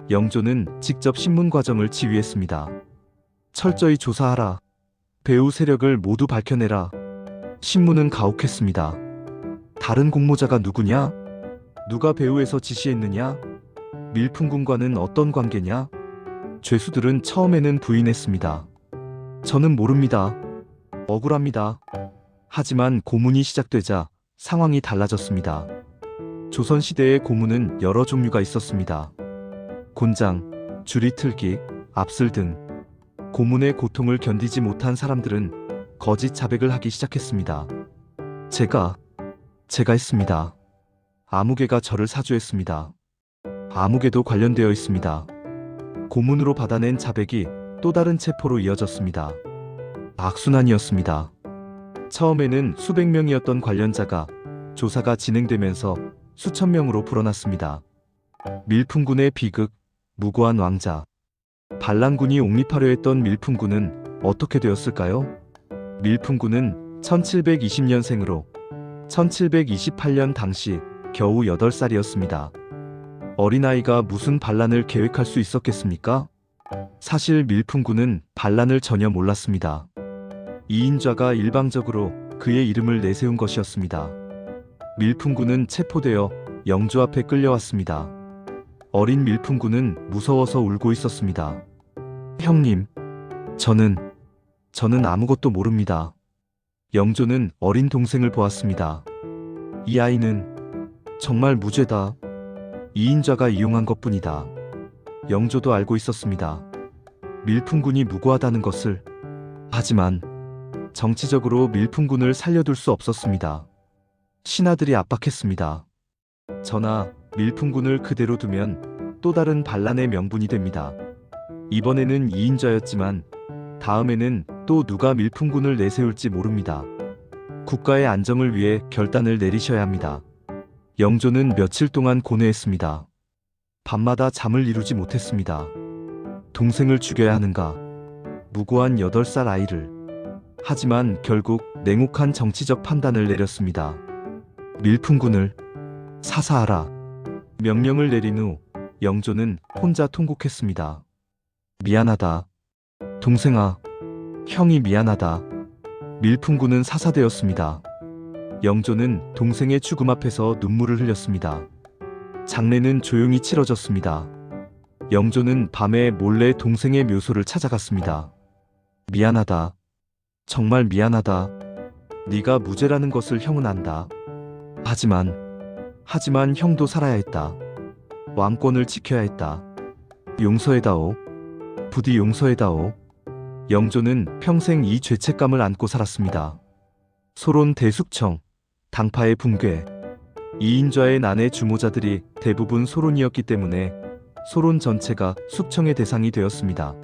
영조는 직접 신문 과정을 지휘했습니다. 철저히 조사하라. 배후 세력을 모두 밝혀내라. 신문은 가혹했습니다. 다른 공모자가 누구냐? 누가 배후에서 지시했느냐? 밀풍군과는 어떤 관계냐? 죄수들은 처음에는 부인했습니다. 저는 모릅니다. 억울합니다. 하지만 고문이 시작되자 상황이 달라졌습니다. 조선시대의 고문은 여러 종류가 있었습니다. 곤장, 주리틀기, 압슬 등 고문의 고통을 견디지 못한 사람들은 거짓 자백을 하기 시작했습니다. 제가 했습니다. 아무개가 저를 사주했습니다. 아무개도 관련되어 있습니다. 고문으로 받아낸 자백이 또 다른 체포로 이어졌습니다. 악순환이었습니다. 처음에는 수백 명이었던 관련자가 조사가 진행되면서 수천 명으로 불어났습니다. 밀풍군의 비극, 무고한 왕자. 반란군이 옹립하려 했던 밀풍군은 어떻게 되었을까요? 밀풍군은 1720년생으로 1728년 당시 겨우 8살이었습니다. 어린아이가 무슨 반란을 계획할 수 있었겠습니까? 사실 밀풍군은 반란을 전혀 몰랐습니다. 이인좌가 일방적으로 그의 이름을 내세운 것이었습니다. 밀풍군은 체포되어 영조 앞에 끌려왔습니다. 어린 밀풍군은 무서워서 울고 있었습니다. 형님, 저는 아무것도 모릅니다. 영조는 어린 동생을 보았습니다. 이 아이는 정말 무죄다. 이인좌가 이용한 것뿐이다. 영조도 알고 있었습니다. 밀풍군이 무고하다는 것을. 하지만 정치적으로 밀풍군을 살려둘 수 없었습니다. 신하들이 압박했습니다. 전하, 밀풍군을 그대로 두면 또 다른 반란의 명분이 됩니다. 이번에는 이인좌였지만 다음에는 또 누가 밀풍군을 내세울지 모릅니다. 국가의 안정을 위해 결단을 내리셔야 합니다. 영조는 며칠 동안 고뇌했습니다. 밤마다 잠을 이루지 못했습니다. 동생을 죽여야 하는가? 무고한 8살 아이를. 하지만 결국 냉혹한 정치적 판단을 내렸습니다. 밀풍군을 사사하라. 명령을 내린 후 영조는 혼자 통곡했습니다. 미안하다. 동생아, 형이 미안하다. 밀풍군은 사사되었습니다. 영조는 동생의 죽음 앞에서 눈물을 흘렸습니다. 장례는 조용히 치러졌습니다. 영조는 밤에 몰래 동생의 묘소를 찾아갔습니다. 미안하다. 정말 미안하다. 네가 무죄라는 것을 형은 안다. 하지만 형도 살아야 했다. 왕권을 지켜야 했다. 용서해다오. 부디 용서해다오. 영조는 평생 이 죄책감을 안고 살았습니다. 소론 대숙청, 당파의 붕괴. 이인좌의 난의 주모자들이 대부분 소론이었기 때문에 소론 전체가 숙청의 대상이 되었습니다.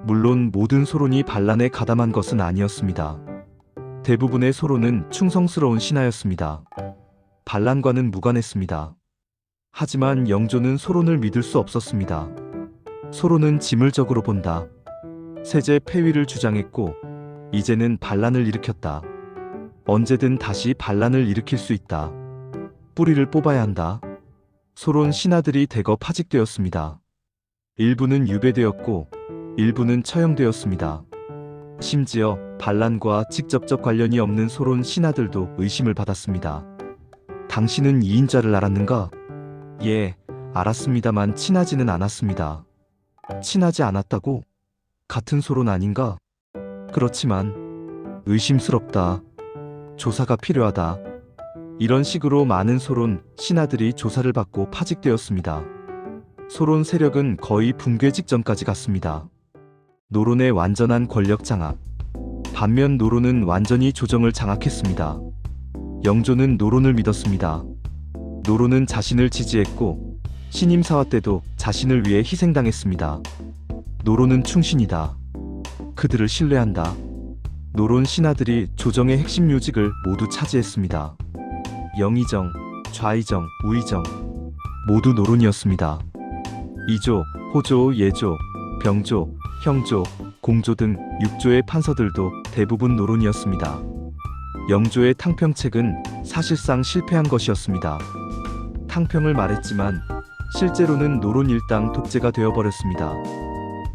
물론 모든 소론이 반란에 가담한 것은 아니었습니다. 대부분의 소론은 충성스러운 신하였습니다. 반란과는 무관했습니다. 하지만 영조는 소론을 믿을 수 없었습니다. 소론은 지물적으로 본다. 세제 폐위를 주장했고 이제는 반란을 일으켰다. 언제든 다시 반란을 일으킬 수 있다. 뿌리를 뽑아야 한다. 소론 신하들이 대거 파직되었습니다. 일부는 유배되었고 일부는 처형되었습니다. 심지어 반란과 직접적 관련이 없는 소론 신하들도 의심을 받았습니다. 당신은 이인좌를 알았는가? 예, 알았습니다만 친하지는 않았습니다. 친하지 않았다고? 같은 소론 아닌가? 그렇지만 의심스럽다. 조사가 필요하다. 이런 식으로 많은 소론, 신하들이 조사를 받고 파직되었습니다. 소론 세력은 거의 붕괴 직전까지 갔습니다. 노론의 완전한 권력 장악. 반면 노론은 완전히 조정을 장악했습니다. 영조는 노론을 믿었습니다. 노론은 자신을 지지했고 신임사화 때도 자신을 위해 희생당했습니다. 노론은 충신이다. 그들을 신뢰한다. 노론 신하들이 조정의 핵심 요직을 모두 차지했습니다. 영의정, 좌의정, 우의정 모두 노론이었습니다. 이조, 호조, 예조, 병조, 형조, 공조 등 6조의 판서들도 대부분 노론이었습니다. 영조의 탕평책은 사실상 실패한 것이었습니다. 탕평을 말했지만 실제로는 노론 일당 독재가 되어버렸습니다.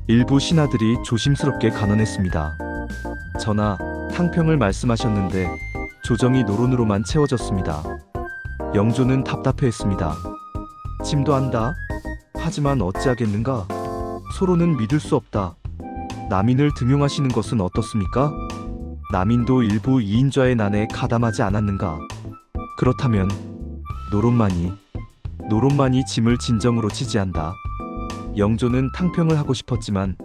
일부 신하들이 조심스럽게 간언했습니다. 전하, 탕평을 말씀하셨는데 조정이 노론으로만 채워졌습니다. 영조는 답답해했습니다. 짐도 한다. 하지만 어찌하겠는가? 소론은 믿을 수 없다. 남인을 등용하시는 것은 어떻습니까? 남인도 일부 이인좌의 난에 가담하지 않았는가? 그렇다면 노론만이 짐을 진정으로 지지한다. 영조는 탕평을 하고 싶었지만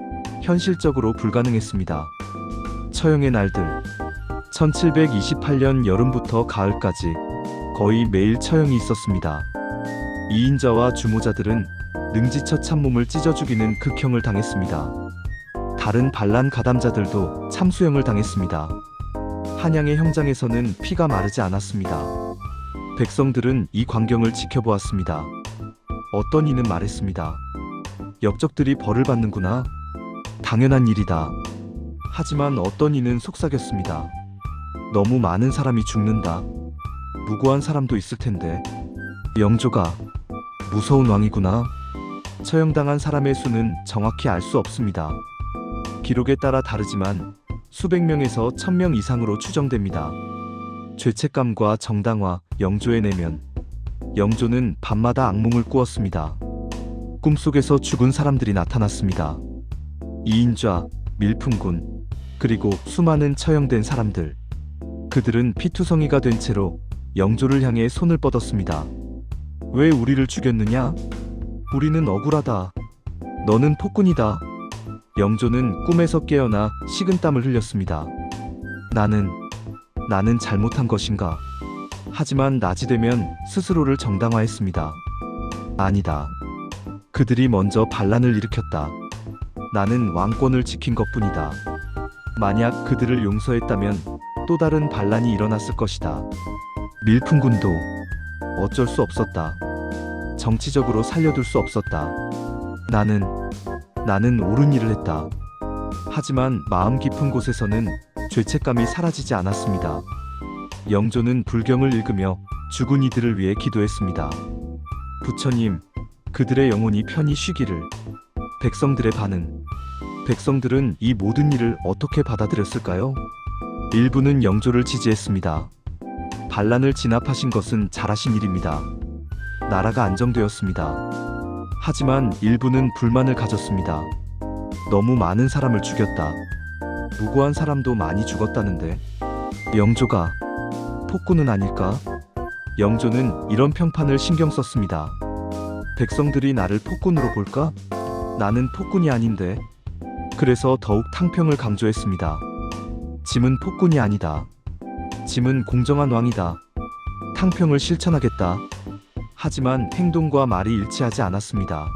현실적으로 불가능했습니다. 처형의 날들 1728년 여름부터 가을까지 거의 매일 처형이 있었습니다. 이인자와 주모자들은 능지처 참몸을 찢어 죽이는 극형을 당했습니다. 다른 반란 가담자들도 참수형을 당했습니다. 한양의 형장에서는 피가 마르지 않았습니다. 백성들은 이 광경을 지켜보았습니다. 어떤 이는 말했습니다. 역적들이 벌을 받는구나. 당연한 일이다. 하지만 어떤 이는 속삭였습니다. 너무 많은 사람이 죽는다. 무고한 사람도 있을 텐데. 영조가 무서운 왕이구나. 처형당한 사람의 수는 정확히 알 수 없습니다. 기록에 따라 다르지만 수백 명에서 1000명 이상으로 추정됩니다. 죄책감과 정당화, 영조의 내면. 영조는 밤마다 악몽을 꾸었습니다. 꿈속에서 죽은 사람들이 나타났습니다. 이인좌, 밀품군, 그리고 수많은 처형된 사람들. 그들은 피투성이가 된 채로 영조를 향해 손을 뻗었습니다. 왜 우리를 죽였느냐? 우리는 억울하다. 너는 폭군이다. 영조는 꿈에서 깨어나 식은땀을 흘렸습니다. 나는 잘못한 것인가? 하지만 낮이 되면 스스로를 정당화했습니다. 아니다. 그들이 먼저 반란을 일으켰다. 나는 왕권을 지킨 것뿐이다. 만약 그들을 용서했다면 또 다른 반란이 일어났을 것이다. 밀품군도 어쩔 수 없었다. 정치적으로 살려둘 수 없었다. 나는 옳은 일을 했다. 하지만 마음 깊은 곳에서는 죄책감이 사라지지 않았습니다. 영조는 불경을 읽으며 죽은 이들을 위해 기도했습니다. 부처님, 그들의 영혼이 편히 쉬기를. 백성들의 반응. 백성들은 이 모든 일을 어떻게 받아들였을까요? 일부는 영조를 지지했습니다. 반란을 진압하신 것은 잘하신 일입니다. 나라가 안정되었습니다. 하지만 일부는 불만을 가졌습니다. 너무 많은 사람을 죽였다. 무고한 사람도 많이 죽었다는데. 영조가 폭군은 아닐까? 영조는 이런 평판을 신경 썼습니다. 백성들이 나를 폭군으로 볼까? 나는 폭군이 아닌데. 그래서 더욱 탕평을 강조했습니다. 짐은 폭군이 아니다. 짐은 공정한 왕이다. 탕평을 실천하겠다. 하지만 행동과 말이 일치하지 않았습니다.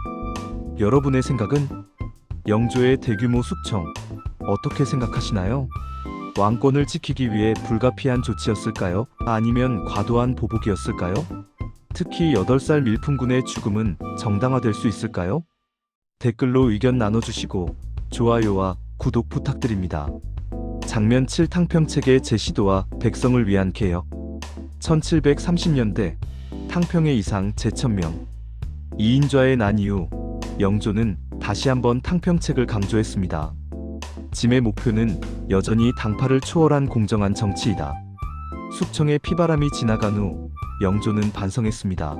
여러분의 생각은? 영조의 대규모 숙청, 어떻게 생각하시나요? 왕권을 지키기 위해 불가피한 조치였을까요? 아니면 과도한 보복이었을까요? 특히 8살 밀품군의 죽음은 정당화될 수 있을까요? 댓글로 의견 나눠주시고 좋아요와 구독 부탁드립니다. 장면 7 탕평책의 제시도와 백성을 위한 개혁. 1730년대 탕평의 이상 제1000명. 이인좌의 난 이후 영조는 다시 한번 탕평책을 강조했습니다. 짐의 목표는 여전히 당파를 초월한 공정한 정치이다. 숙청의 피바람이 지나간 후 영조는 반성했습니다.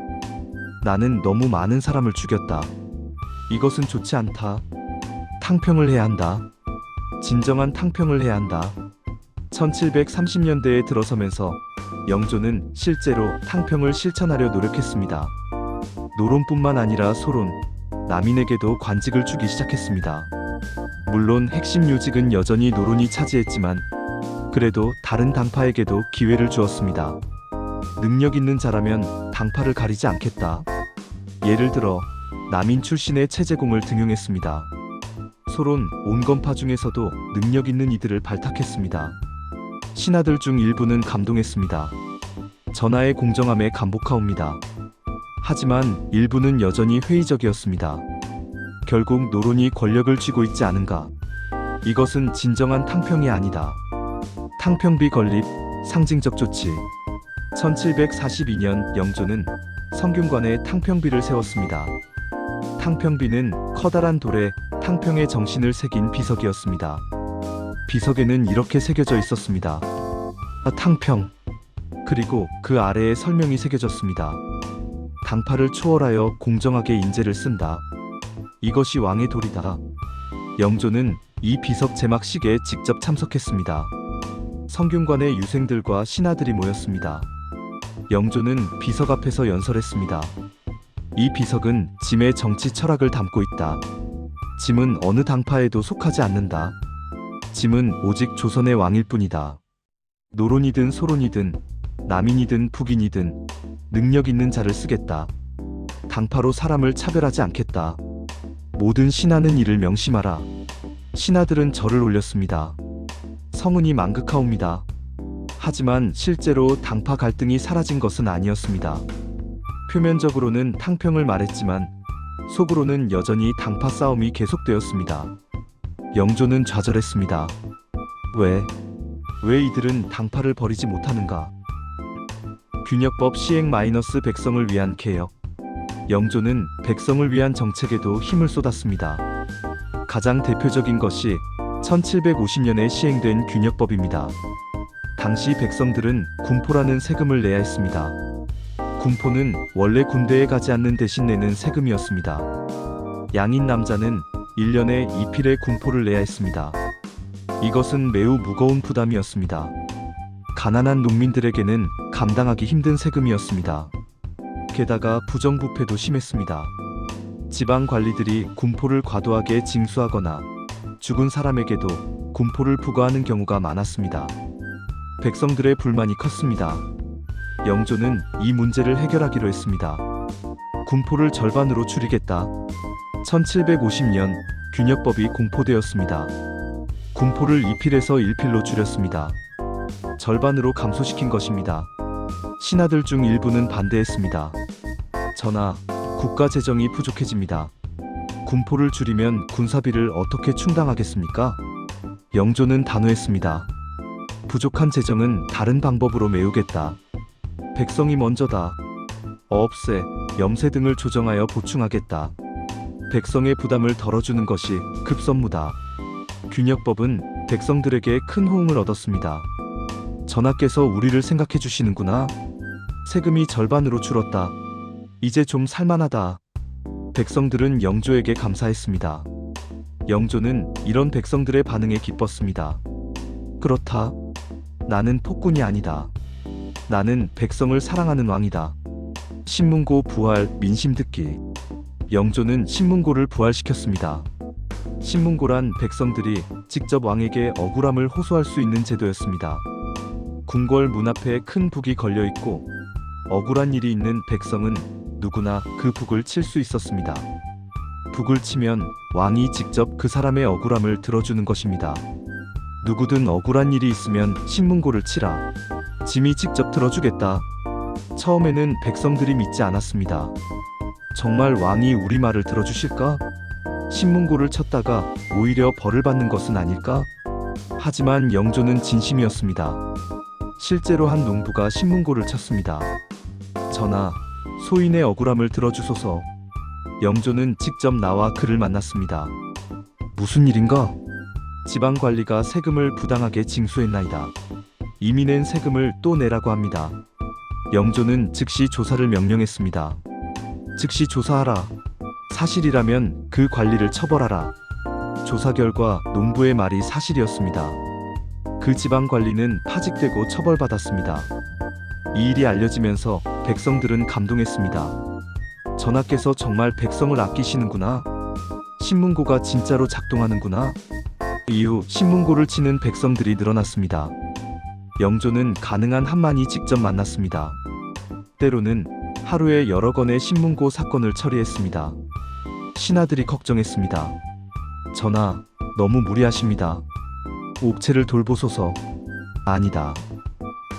나는 너무 많은 사람을 죽였다. 이것은 좋지 않다. 탕평을 해야 한다. 진정한 탕평을 해야 한다. 1730년대에 들어서면서 영조는 실제로 탕평을 실천하려 노력했습니다. 노론뿐만 아니라 소론, 남인에게도 관직을 주기 시작했습니다. 물론 핵심 요직은 여전히 노론이 차지했지만 그래도 다른 당파에게도 기회를 주었습니다. 능력 있는 자라면 당파를 가리지 않겠다. 예를 들어 남인 출신의 채제공을 등용했습니다. 소론, 온건파 중에서도 능력 있는 이들을 발탁했습니다. 신하들 중 일부는 감동했습니다. 전하의 공정함에 감복하옵니다. 하지만 일부는 여전히 회의적이었습니다. 결국 노론이 권력을 쥐고 있지 않은가? 이것은 진정한 탕평이 아니다. 탕평비 건립, 상징적 조치. 1742년 영조는 성균관에 탕평비를 세웠습니다. 탕평비는 커다란 돌에 탕평의 정신을 새긴 비석이었습니다. 비석에는 이렇게 새겨져 있었습니다. 탕평. 그리고 그 아래에 설명이 새겨졌습니다. 당파를 초월하여 공정하게 인재를 쓴다. 이것이 왕의 도리다. 영조는 이 비석 제막식에 직접 참석했습니다. 성균관의 유생들과 신하들이 모였습니다. 영조는 비석 앞에서 연설했습니다. 이 비석은 짐의 정치 철학을 담고 있다. 짐은 어느 당파에도 속하지 않는다. 짐은 오직 조선의 왕일 뿐이다. 노론이든 소론이든 남인이든 북인이든 능력 있는 자를 쓰겠다. 당파로 사람을 차별하지 않겠다. 모든 신하는 이를 명심하라. 신하들은 절을 올렸습니다. 성은이 망극하옵니다. 하지만 실제로 당파 갈등이 사라진 것은 아니었습니다. 표면적으로는 탕평을 말했지만 속으로는 여전히 당파 싸움이 계속되었습니다. 영조는 좌절했습니다. 왜 이들은 당파를 버리지 못하는가? 균역법 시행 - 백성을 위한 개혁. 영조는 백성을 위한 정책에도 힘을 쏟았습니다. 가장 대표적인 것이 1750년에 시행된 균역법입니다. 당시 백성들은 군포라는 세금을 내야 했습니다. 군포는 원래 군대에 가지 않는 대신 내는 세금이었습니다. 양인 남자는 1년에 2필의 군포를 내야 했습니다. 이것은 매우 무거운 부담이었습니다. 가난한 농민들에게는 감당하기 힘든 세금이었습니다. 게다가 부정부패도 심했습니다. 지방 관리들이 군포를 과도하게 징수하거나 죽은 사람에게도 군포를 부과하는 경우가 많았습니다. 백성들의 불만이 컸습니다. 영조는 이 문제를 해결하기로 했습니다. 군포를 절반으로 줄이겠다. 1750년 균역법이 공포되었습니다. 군포를 2필에서 1필로 줄였습니다. 절반으로 감소시킨 것입니다. 신하들 중 일부는 반대했습니다. 전하, 국가 재정이 부족해집니다. 군포를 줄이면 군사비를 어떻게 충당하겠습니까? 영조는 단호했습니다. 부족한 재정은 다른 방법으로 메우겠다. 백성이 먼저다. 어업세, 염세 등을 조정하여 보충하겠다. 백성의 부담을 덜어주는 것이 급선무다. 균역법은 백성들에게 큰 호응을 얻었습니다. 전하께서 우리를 생각해 주시는구나. 세금이 절반으로 줄었다. 이제 좀 살만하다. 백성들은 영조에게 감사했습니다. 영조는 이런 백성들의 반응에 기뻤습니다. 그렇다. 나는 폭군이 아니다. 나는 백성을 사랑하는 왕이다. 신문고 부활, 민심 듣기. 영조는 신문고를 부활시켰습니다. 신문고란 백성들이 직접 왕에게 억울함을 호소할 수 있는 제도였습니다. 궁궐 문 앞에 큰 북이 걸려 있고 억울한 일이 있는 백성은 누구나 그 북을 칠 수 있었습니다. 북을 치면 왕이 직접 그 사람의 억울함을 들어주는 것입니다. 누구든 억울한 일이 있으면 신문고를 치라. 짐이 직접 들어주겠다. 처음에는 백성들이 믿지 않았습니다. 정말 왕이 우리 말을 들어주실까? 신문고를 쳤다가 오히려 벌을 받는 것은 아닐까? 하지만 영조는 진심이었습니다. 실제로 한 농부가 신문고를 쳤습니다. 전하, 소인의 억울함을 들어주소서. 영조는 직접 나와 그를 만났습니다. 무슨 일인가? 지방관리가 세금을 부당하게 징수했나이다. 이미 낸 세금을 또 내라고 합니다. 영조는 즉시 조사를 명령했습니다. 즉시 조사하라. 사실이라면 그 관리를 처벌하라. 조사 결과 농부의 말이 사실이었습니다. 그 그 지방 관리는 파직되고 처벌받았습니다. 이 일이 알려지면서 백성들은 감동했습니다. 전하께서 정말 백성을 아끼시는구나. 신문고가 진짜로 작동하는구나. 이후 신문고를 치는 백성들이 늘어났습니다. 영조는 가능한 한만이 직접 만났습니다. 때로는 하루에 여러 건의 신문고 사건을 처리했습니다. 신하들이 걱정했습니다. 전하, 너무 무리하십니다. 옥체를 돌보소서. 아니다.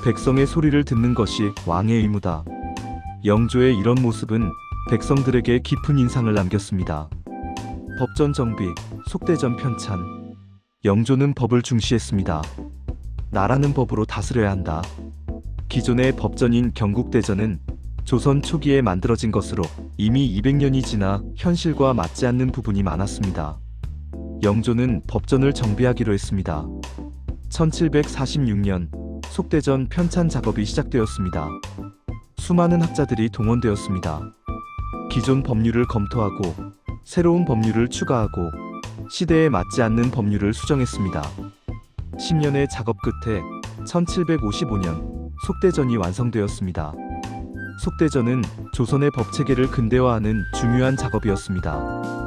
백성의 소리를 듣는 것이 왕의 의무다. 영조의 이런 모습은 백성들에게 깊은 인상을 남겼습니다. 법전 정비, 속대전 편찬. 영조는 법을 중시했습니다. 나라는 법으로 다스려야 한다. 기존의 법전인 경국대전은 조선 초기에 만들어진 것으로 이미 200년이 지나 현실과 맞지 않는 부분이 많았습니다. 영조는 법전을 정비하기로 했습니다. 1746년 속대전 편찬 작업이 시작되었습니다. 수많은 학자들이 동원되었습니다. 기존 법률을 검토하고 새로운 법률을 추가하고 시대에 맞지 않는 법률을 수정했습니다. 10년의 작업 끝에 1755년 속대전이 완성되었습니다. 속대전은 조선의 법체계를 근대화하는 중요한 작업이었습니다.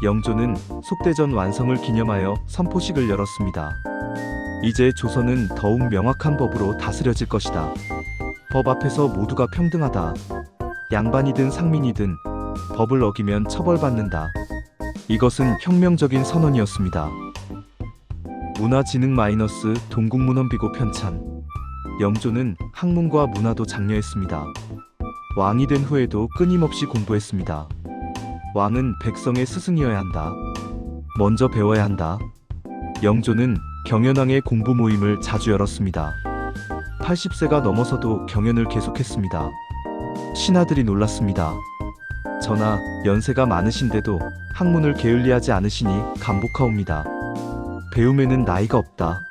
영조는 속대전 완성을 기념하여 선포식을 열었습니다. 이제 조선은 더욱 명확한 법으로 다스려질 것이다. 법 앞에서 모두가 평등하다. 양반이든 상민이든 법을 어기면 처벌받는다. 이것은 혁명적인 선언이었습니다. 문화진흥 - 동국문헌비고 편찬. 영조는 학문과 문화도 장려했습니다. 왕이 된 후에도 끊임없이 공부했습니다. 왕은 백성의 스승이어야 한다. 먼저 배워야 한다. 영조는 경연왕의 공부 모임을 자주 열었습니다. 80세가 넘어서도 경연을 계속했습니다. 신하들이 놀랐습니다. 전하, 연세가 많으신데도 학문을 게을리하지 않으시니 감복하옵니다. 배움에는 나이가 없다.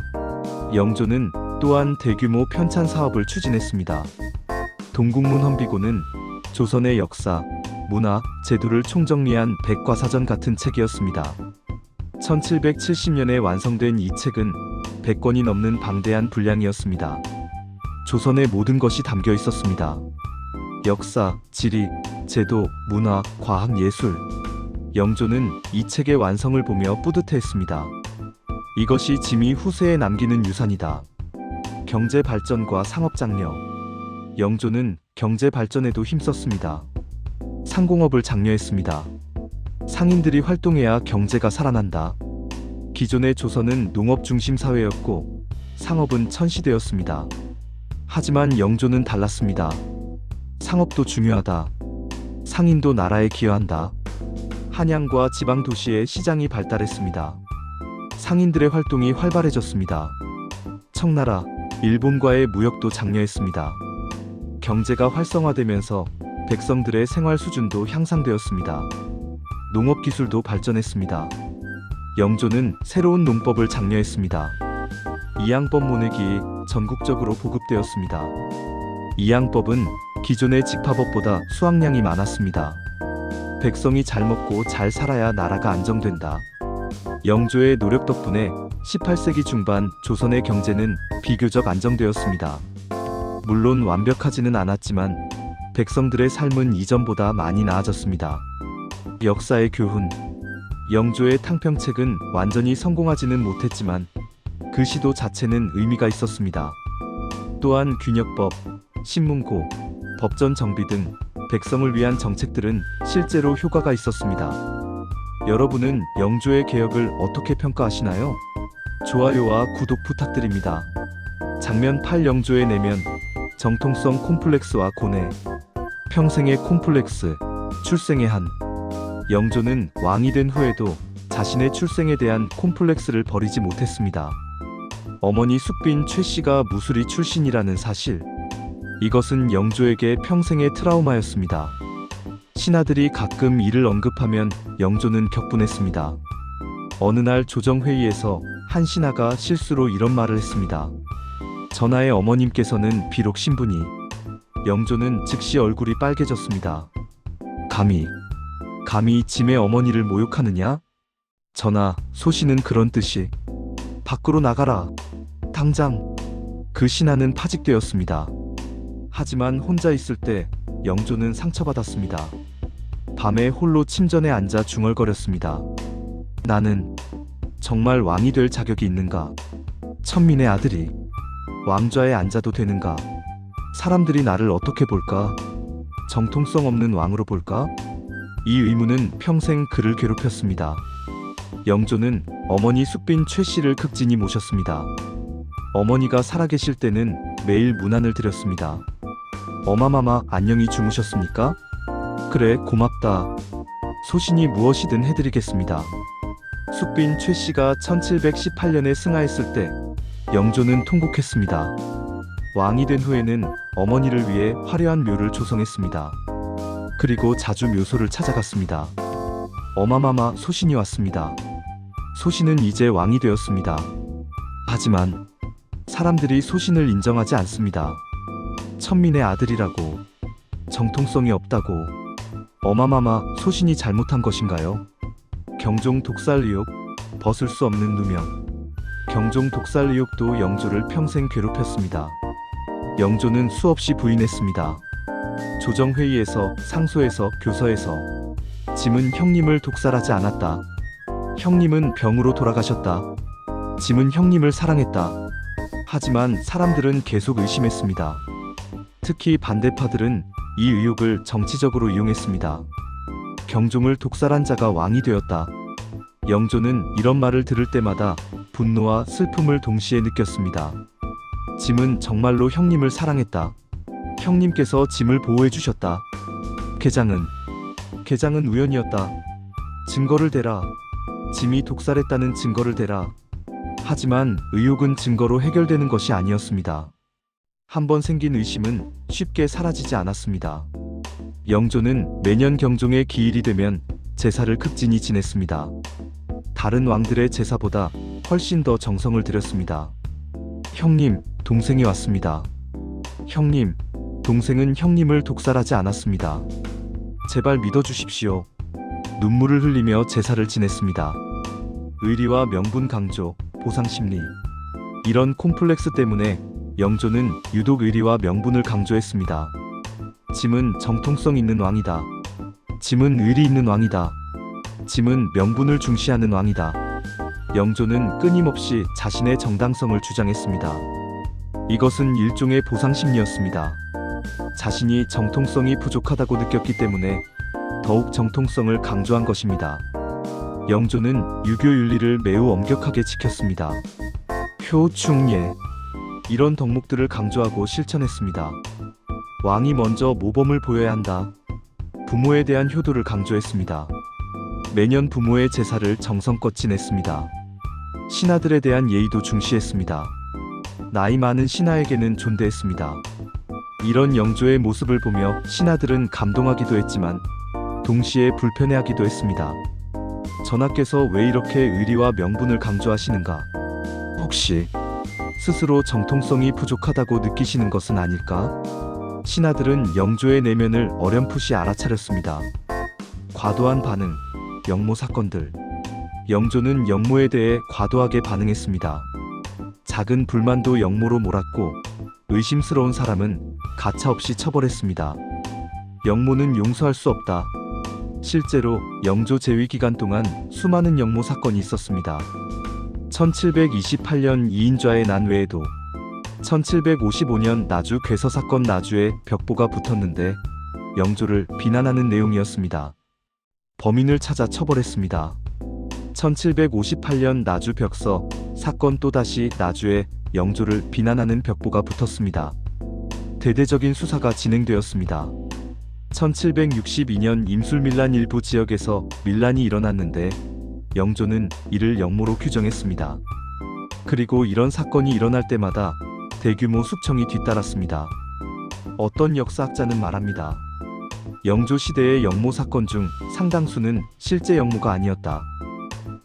영조는 또한 대규모 편찬 사업을 추진했습니다. 동국문헌비고는 조선의 역사, 문화, 제도를 총정리한 백과사전 같은 책이었습니다. 1770년에 완성된 이 책은 100권이 넘는 방대한 분량이었습니다. 조선의 모든 것이 담겨 있었습니다. 역사, 지리, 제도, 문화, 과학, 예술. 영조는 이 책의 완성을 보며 뿌듯해했습니다. 이것이 짐이 후세에 남기는 유산이다. 경제 발전과 상업 장려. 영조는 경제 발전에도 힘썼습니다. 상공업을 장려했습니다. 상인들이 활동해야 경제가 살아난다. 기존의 조선은 농업 중심 사회였고 상업은 천시되었습니다. 하지만 영조는 달랐습니다. 상업도 중요하다. 상인도 나라에 기여한다. 한양과 지방 도시의 시장이 발달했습니다. 상인들의 활동이 활발해졌습니다. 청나라, 일본과의 무역도 장려했습니다. 경제가 활성화되면서 백성들의 생활 수준도 향상되었습니다. 농업 기술도 발전했습니다. 영조는 새로운 농법을 장려했습니다. 이양법 모내기 전국적으로 보급되었습니다. 이양법은 기존의 직파법보다 수확량이 많았습니다. 백성이 잘 먹고 잘 살아야 나라가 안정된다. 영조의 노력 덕분에 18세기 중반 조선의 경제는 비교적 안정되었습니다. 물론 완벽하지는 않았지만 백성들의 삶은 이전보다 많이 나아졌습니다. 역사의 교훈. 영조의 탕평책은 완전히 성공하지는 못했지만 그 시도 자체는 의미가 있었습니다. 또한 균역법, 신문고, 법전 정비 등 백성을 위한 정책들은 실제로 효과가 있었습니다. 여러분은 영조의 개혁을 어떻게 평가하시나요? 좋아요와 구독 부탁드립니다. 장면 8 영조의 내면, 정통성 콤플렉스와 고뇌. 평생의 콤플렉스, 출생의 한. 영조는 왕이 된 후에도 자신의 출생에 대한 콤플렉스를 버리지 못했습니다. 어머니 숙빈 최씨가 무술이 출신이라는 사실. 이것은 영조에게 평생의 트라우마였습니다. 신하들이 가끔 이를 언급하면 영조는 격분했습니다. 어느 날 조정회의에서 한 신하가 실수로 이런 말을 했습니다. 전하의 어머님께서는 비록 신분이. 영조는 즉시 얼굴이 빨개졌습니다. 감히 짐의 어머니를 모욕하느냐? 전하, 소신은 그런 뜻이. 밖으로 나가라. 당장 그 신하는 파직되었습니다. 하지만 혼자 있을 때 영조는 상처받았습니다. 밤에 홀로 침전에 앉아 중얼거렸습니다. 나는 정말 왕이 될 자격이 있는가? 천민의 아들이 왕좌에 앉아도 되는가? 사람들이 나를 어떻게 볼까? 정통성 없는 왕으로 볼까? 이 의문은 평생 그를 괴롭혔습니다. 영조는 어머니 숙빈 최 씨를 극진히 모셨습니다. 어머니가 살아계실 때는 매일 문안을 드렸습니다. 어마마마 안녕히 주무셨습니까? 그래 고맙다. 소신이 무엇이든 해드리겠습니다. 숙빈 최 씨가 1718년에 승하했을 때 영조는 통곡했습니다. 왕이 된 후에는 어머니를 위해 화려한 묘를 조성했습니다. 그리고 자주 묘소를 찾아갔습니다. 어마마마 소신이 왔습니다. 소신은 이제 왕이 되었습니다. 하지만 사람들이 소신을 인정하지 않습니다. 천민의 아들이라고, 정통성이 없다고. 어마마마 소신이 잘못한 것인가요? 경종 독살 의혹, 벗을 수 없는 누명. 경종 독살 의혹도 영조를 평생 괴롭혔습니다. 영조는 수없이 부인했습니다. 조정회의에서, 상소에서, 교서에서. 짐은 형님을 독살하지 않았다. 형님은 병으로 돌아가셨다. 짐은 형님을 사랑했다. 하지만 사람들은 계속 의심했습니다. 특히 반대파들은 이 의혹을 정치적으로 이용했습니다. 경종을 독살한 자가 왕이 되었다. 영조는 이런 말을 들을 때마다 분노와 슬픔을 동시에 느꼈습니다. 짐은 정말로 형님을 사랑했다. 형님께서 짐을 보호해 주셨다. 개장은 우연이었다. 증거를 대라. 짐이 독살했다는 증거를 대라. 하지만 의혹은 증거로 해결되는 것이 아니었습니다. 한번 생긴 의심은 쉽게 사라지지 않았습니다. 영조는 매년 경종의 기일이 되면 제사를 극진히 지냈습니다. 다른 왕들의 제사보다 훨씬 더 정성을 들였습니다. 형님, 동생이 왔습니다. 형님, 동생은 형님을 독살하지 않았습니다. 제발 믿어주십시오. 눈물을 흘리며 제사를 지냈습니다. 의리와 명분 강조, 보상심리. 이런 콤플렉스 때문에 영조는 유독 의리와 명분을 강조했습니다. 짐은 정통성 있는 왕이다. 짐은 의리 있는 왕이다. 짐은 명분을 중시하는 왕이다. 영조는 끊임없이 자신의 정당성을 주장했습니다. 이것은 일종의 보상심리였습니다. 자신이 정통성이 부족하다고 느꼈기 때문에 더욱 정통성을 강조한 것입니다. 영조는 유교 윤리를 매우 엄격하게 지켰습니다. 효충예, 이런 덕목들을 강조하고 실천했습니다. 왕이 먼저 모범을 보여야 한다. 부모에 대한 효도를 강조했습니다. 매년 부모의 제사를 정성껏 지냈습니다. 신하들에 대한 예의도 중시했습니다. 나이 많은 신하에게는 존대했습니다. 이런 영조의 모습을 보며 신하들은 감동하기도 했지만 동시에 불편해하기도 했습니다. 전하께서 왜 이렇게 의리와 명분을 강조하시는가? 혹시 스스로 정통성이 부족하다고 느끼시는 것은 아닐까? 신하들은 영조의 내면을 어렴풋이 알아차렸습니다. 과도한 반응, 영모 사건들. 영조는 영모에 대해 과도하게 반응했습니다. 작은 불만도 영모로 몰았고 의심스러운 사람은 가차없이 처벌했습니다. 영모는 용서할 수 없다. 실제로 영조 재위 기간 동안 수많은 영모 사건이 있었습니다. 1728년 이인좌의 난 외에도 1755년 나주 괴서 사건 나주에 벽보가 붙었는데 영조를 비난하는 내용이었습니다. 범인을 찾아 처벌했습니다. 1758년 나주 벽서 사건 또다시 나주에 영조를 비난하는 벽보가 붙었습니다. 대대적인 수사가 진행되었습니다. 1762년 임술밀란 일부 지역에서 밀란이 일어났는데 영조는 이를 영모로 규정했습니다. 그리고 이런 사건이 일어날 때마다 대규모 숙청이 뒤따랐습니다. 어떤 역사학자는 말합니다. 영조 시대의 영모 사건 중 상당수는 실제 영모가 아니었다.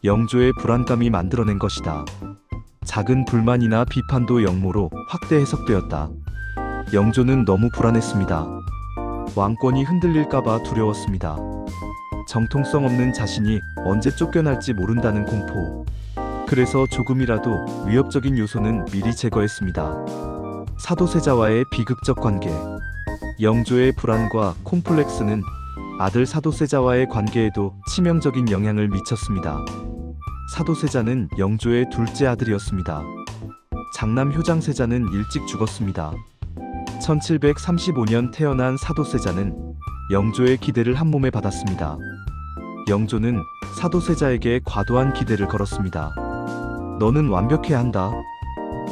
영조의 불안감이 만들어낸 것이다. 작은 불만이나 비판도 영모로 확대 해석되었다. 영조는 너무 불안했습니다. 왕권이 흔들릴까봐 두려웠습니다. 정통성 없는 자신이 언제 쫓겨날지 모른다는 공포. 그래서 조금이라도 위협적인 요소는 미리 제거했습니다. 사도세자와의 비극적 관계. 영조의 불안과 콤플렉스는 아들 사도세자와의 관계에도 치명적인 영향을 미쳤습니다. 사도세자는 영조의 둘째 아들이었습니다. 장남 효장세자는 일찍 죽었습니다. 1735년 태어난 사도세자는 영조의 기대를 한몸에 받았습니다. 영조는 사도세자에게 과도한 기대를 걸었습니다. 너는 완벽해야 한다.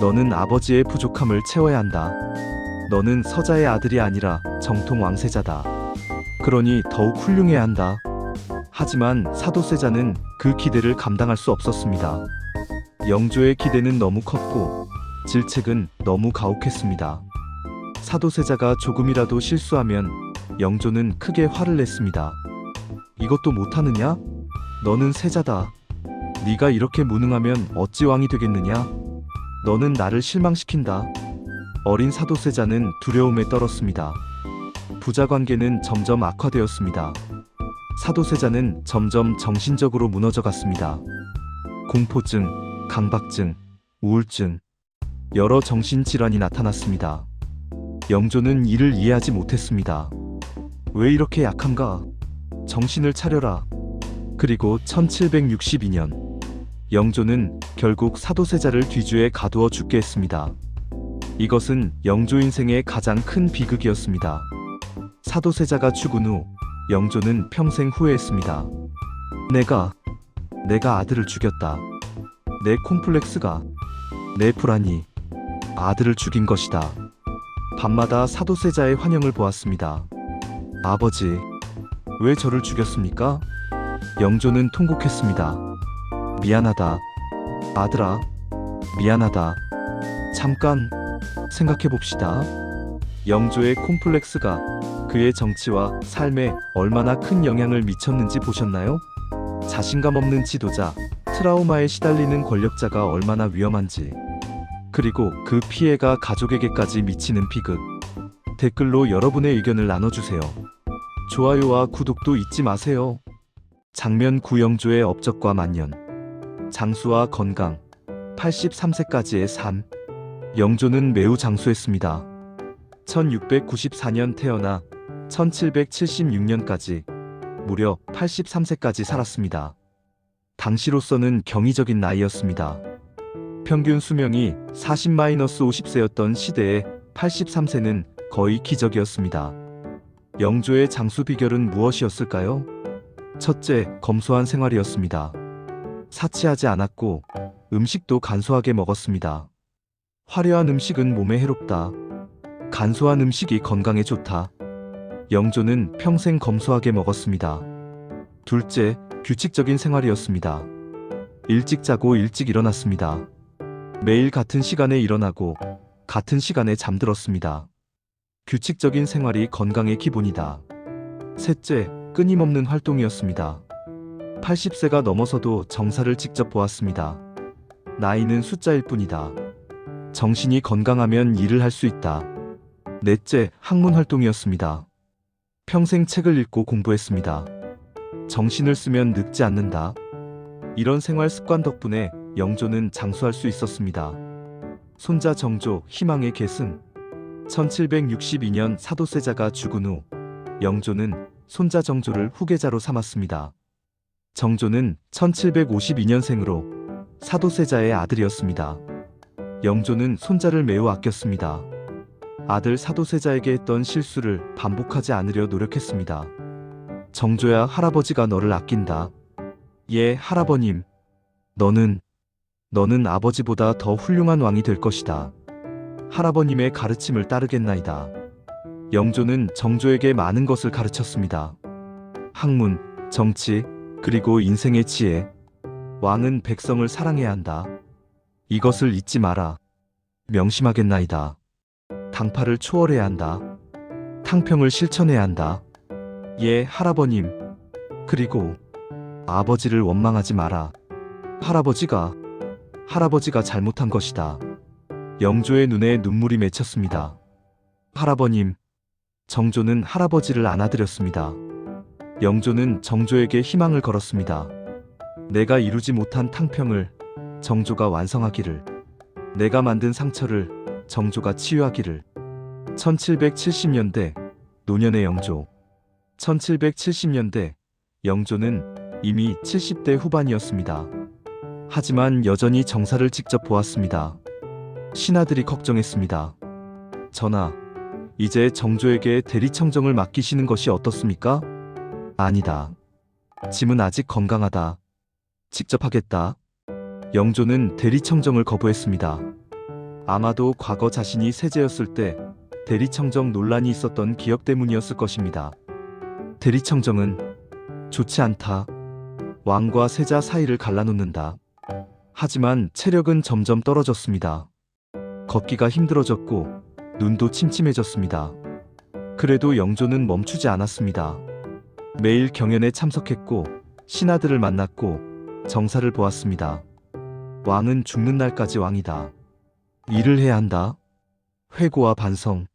너는 아버지의 부족함을 채워야 한다. 너는 서자의 아들이 아니라 정통 왕세자다. 그러니 더욱 훌륭해야 한다. 하지만 사도세자는 그 기대를 감당할 수 없었습니다. 영조의 기대는 너무 컸고 질책은 너무 가혹했습니다. 사도세자가 조금이라도 실수하면 영조는 크게 화를 냈습니다. 이것도 못하느냐? 너는 세자다. 네가 이렇게 무능하면 어찌 왕이 되겠느냐? 너는 나를 실망시킨다. 어린 사도세자는 두려움에 떨었습니다. 부자관계는 점점 악화되었습니다. 사도세자는 점점 정신적으로 무너져갔습니다. 공포증, 강박증, 우울증, 여러 정신질환이 나타났습니다. 영조는 이를 이해하지 못했습니다. 왜 이렇게 약한가? 정신을 차려라. 그리고 1762년 영조는 결국 사도세자를 뒤주에 가두어 죽게 했습니다. 이것은 영조 인생의 가장 큰 비극이었습니다. 사도세자가 죽은 후 영조는 평생 후회했습니다. 내가 아들을 죽였다. 내 콤플렉스가, 내 불안이 아들을 죽인 것이다. 밤마다 사도세자의 환영을 보았습니다. 아버지, 왜 저를 죽였습니까? 영조는 통곡했습니다. 미안하다. 아들아, 미안하다. 잠깐 생각해봅시다. 영조의 콤플렉스가 그의 정치와 삶에 얼마나 큰 영향을 미쳤는지 보셨나요? 자신감 없는 지도자, 트라우마에 시달리는 권력자가 얼마나 위험한지, 그리고 그 피해가 가족에게까지 미치는 비극. 댓글로 여러분의 의견을 나눠주세요. 좋아요와 구독도 잊지 마세요. 장면 9. 영조의 업적과 만년. 장수와 건강. 83세까지의 삶. 영조는 매우 장수했습니다. 1694년 태어나 1776년까지 무려 83세까지 살았습니다. 당시로서는 경이적인 나이였습니다. 평균 수명이 40-50세였던 시대에 83세는 거의 기적이었습니다. 영조의 장수 비결은 무엇이었을까요? 첫째, 검소한 생활이었습니다. 사치하지 않았고 음식도 간소하게 먹었습니다. 화려한 음식은 몸에 해롭다. 간소한 음식이 건강에 좋다. 영조는 평생 검소하게 먹었습니다. 둘째, 규칙적인 생활이었습니다. 일찍 자고 일찍 일어났습니다. 매일 같은 시간에 일어나고 같은 시간에 잠들었습니다. 규칙적인 생활이 건강의 기본이다. 셋째, 끊임없는 활동이었습니다. 80세가 넘어서도 정사를 직접 보았습니다. 나이는 숫자일 뿐이다. 정신이 건강하면 일을 할 수 있다. 넷째, 학문 활동이었습니다. 평생 책을 읽고 공부했습니다. 정신을 쓰면 늙지 않는다. 이런 생활 습관 덕분에 영조는 장수할 수 있었습니다. 손자 정조, 희망의 계승. 1762년 사도세자가 죽은 후 영조는 손자 정조를 후계자로 삼았습니다. 정조는 1752년생으로 사도세자의 아들이었습니다. 영조는 손자를 매우 아꼈습니다. 아들 사도세자에게 했던 실수를 반복하지 않으려 노력했습니다. 정조야, 할아버지가 너를 아낀다. 예, 할아버님. 너는 아버지보다 더 훌륭한 왕이 될 것이다. 할아버님의 가르침을 따르겠나이다. 영조는 정조에게 많은 것을 가르쳤습니다. 학문, 정치, 그리고 인생의 지혜. 왕은 백성을 사랑해야 한다. 이것을 잊지 마라. 명심하겠나이다. 당파를 초월해야 한다. 탕평을 실천해야 한다. 예, 할아버님. 그리고 아버지를 원망하지 마라. 할아버지가 잘못한 것이다. 영조의 눈에 눈물이 맺혔습니다. 할아버님. 정조는 할아버지를 안아드렸습니다. 영조는 정조에게 희망을 걸었습니다. 내가 이루지 못한 탕평을 정조가 완성하기를. 내가 만든 상처를 정조가 치유하기를. 1770년대 노년의 영조. 1770년대 영조는 이미 70대 후반이었습니다. 하지만 여전히 정사를 직접 보았습니다. 신하들이 걱정했습니다. 전하, 이제 정조에게 대리청정을 맡기시는 것이 어떻습니까? 아니다. 짐은 아직 건강하다. 직접 하겠다. 영조는 대리청정을 거부했습니다. 아마도 과거 자신이 세제였을 때 대리청정 논란이 있었던 기억 때문이었을 것입니다. 대리청정은 좋지 않다. 왕과 세자 사이를 갈라놓는다. 하지만 체력은 점점 떨어졌습니다. 걷기가 힘들어졌고 눈도 침침해졌습니다. 그래도 영조는 멈추지 않았습니다. 매일 경연에 참석했고 신하들을 만났고 정사를 보았습니다. 왕은 죽는 날까지 왕이다. 일을 해야 한다. 회고와 반성.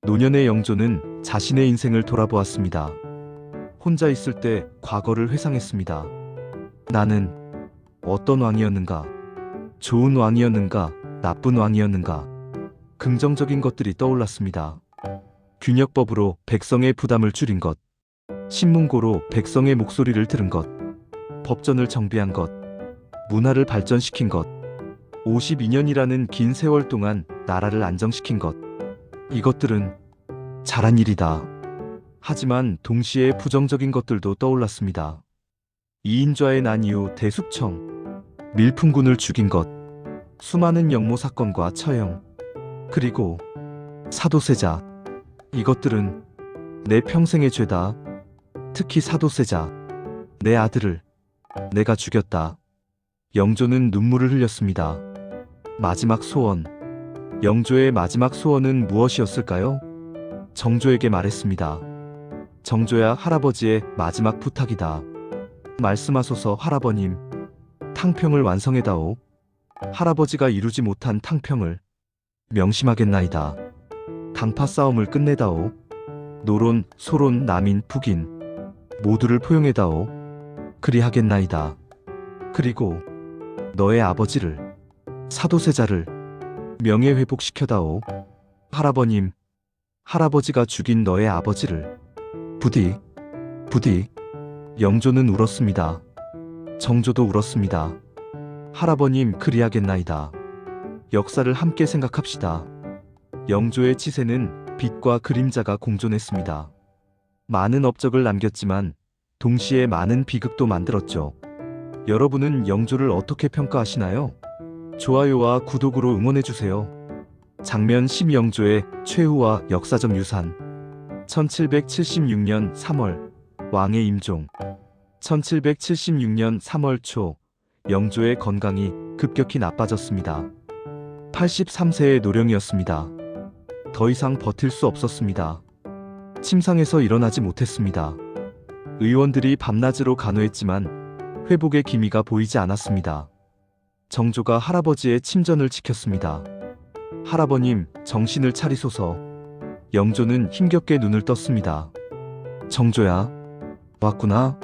노년의 영조는 자신의 인생을 돌아보았습니다. 혼자 있을 때 과거를 회상했습니다. 나는 어떤 왕이었는가? 좋은 왕이었는가? 나쁜 왕이었는가? 긍정적인 것들이 떠올랐습니다. 균역법으로 백성의 부담을 줄인 것, 신문고로 백성의 목소리를 들은 것, 법전을 정비한 것, 문화를 발전시킨 것, 52년이라는 긴 세월 동안 나라를 안정시킨 것. 이것들은 잘한 일이다. 하지만 동시에 부정적인 것들도 떠올랐습니다. 이인좌의 난 이후 대숙청, 밀풍군을 죽인 것, 수많은 영모 사건과 처형, 그리고 사도세자. 이것들은 내 평생의 죄다. 특히 사도세자. 내 아들을 내가 죽였다. 영조는 눈물을 흘렸습니다. 마지막 소원. 영조의 마지막 소원은 무엇이었을까요? 정조에게 말했습니다. 정조야, 할아버지의 마지막 부탁이다. 말씀하소서 할아버님. 탕평을 완성해다오. 할아버지가 이루지 못한 탕평을 명심하겠나이다. 당파 싸움을 끝내다오. 노론, 소론, 남인, 북인 모두를 포용해다오. 그리하겠나이다. 그리고 너의 아버지를, 사도세자를 명예회복시켜다오. 할아버님, 할아버지가 죽인 너의 아버지를. 부디, 부디. 영조는 울었습니다. 정조도 울었습니다. 할아버님, 그리하겠나이다. 역사를 함께 생각합시다. 영조의 치세는 빛과 그림자가 공존했습니다. 많은 업적을 남겼지만 동시에 많은 비극도 만들었죠. 여러분은 영조를 어떻게 평가하시나요? 좋아요와 구독으로 응원해주세요. 장면 10. 영조의 최후와 역사적 유산. 1776년 3월 왕의 임종. 1776년 3월 초 영조의 건강이 급격히 나빠졌습니다. 83세의 노령이었습니다. 더 이상 버틸 수 없었습니다. 침상에서 일어나지 못했습니다. 의원들이 밤낮으로 간호했지만 회복의 기미가 보이지 않았습니다. 정조가 할아버지의 침전을 지켰습니다. 할아버님, 정신을 차리소서. 영조는 힘겹게 눈을 떴습니다. 정조야, 왔구나.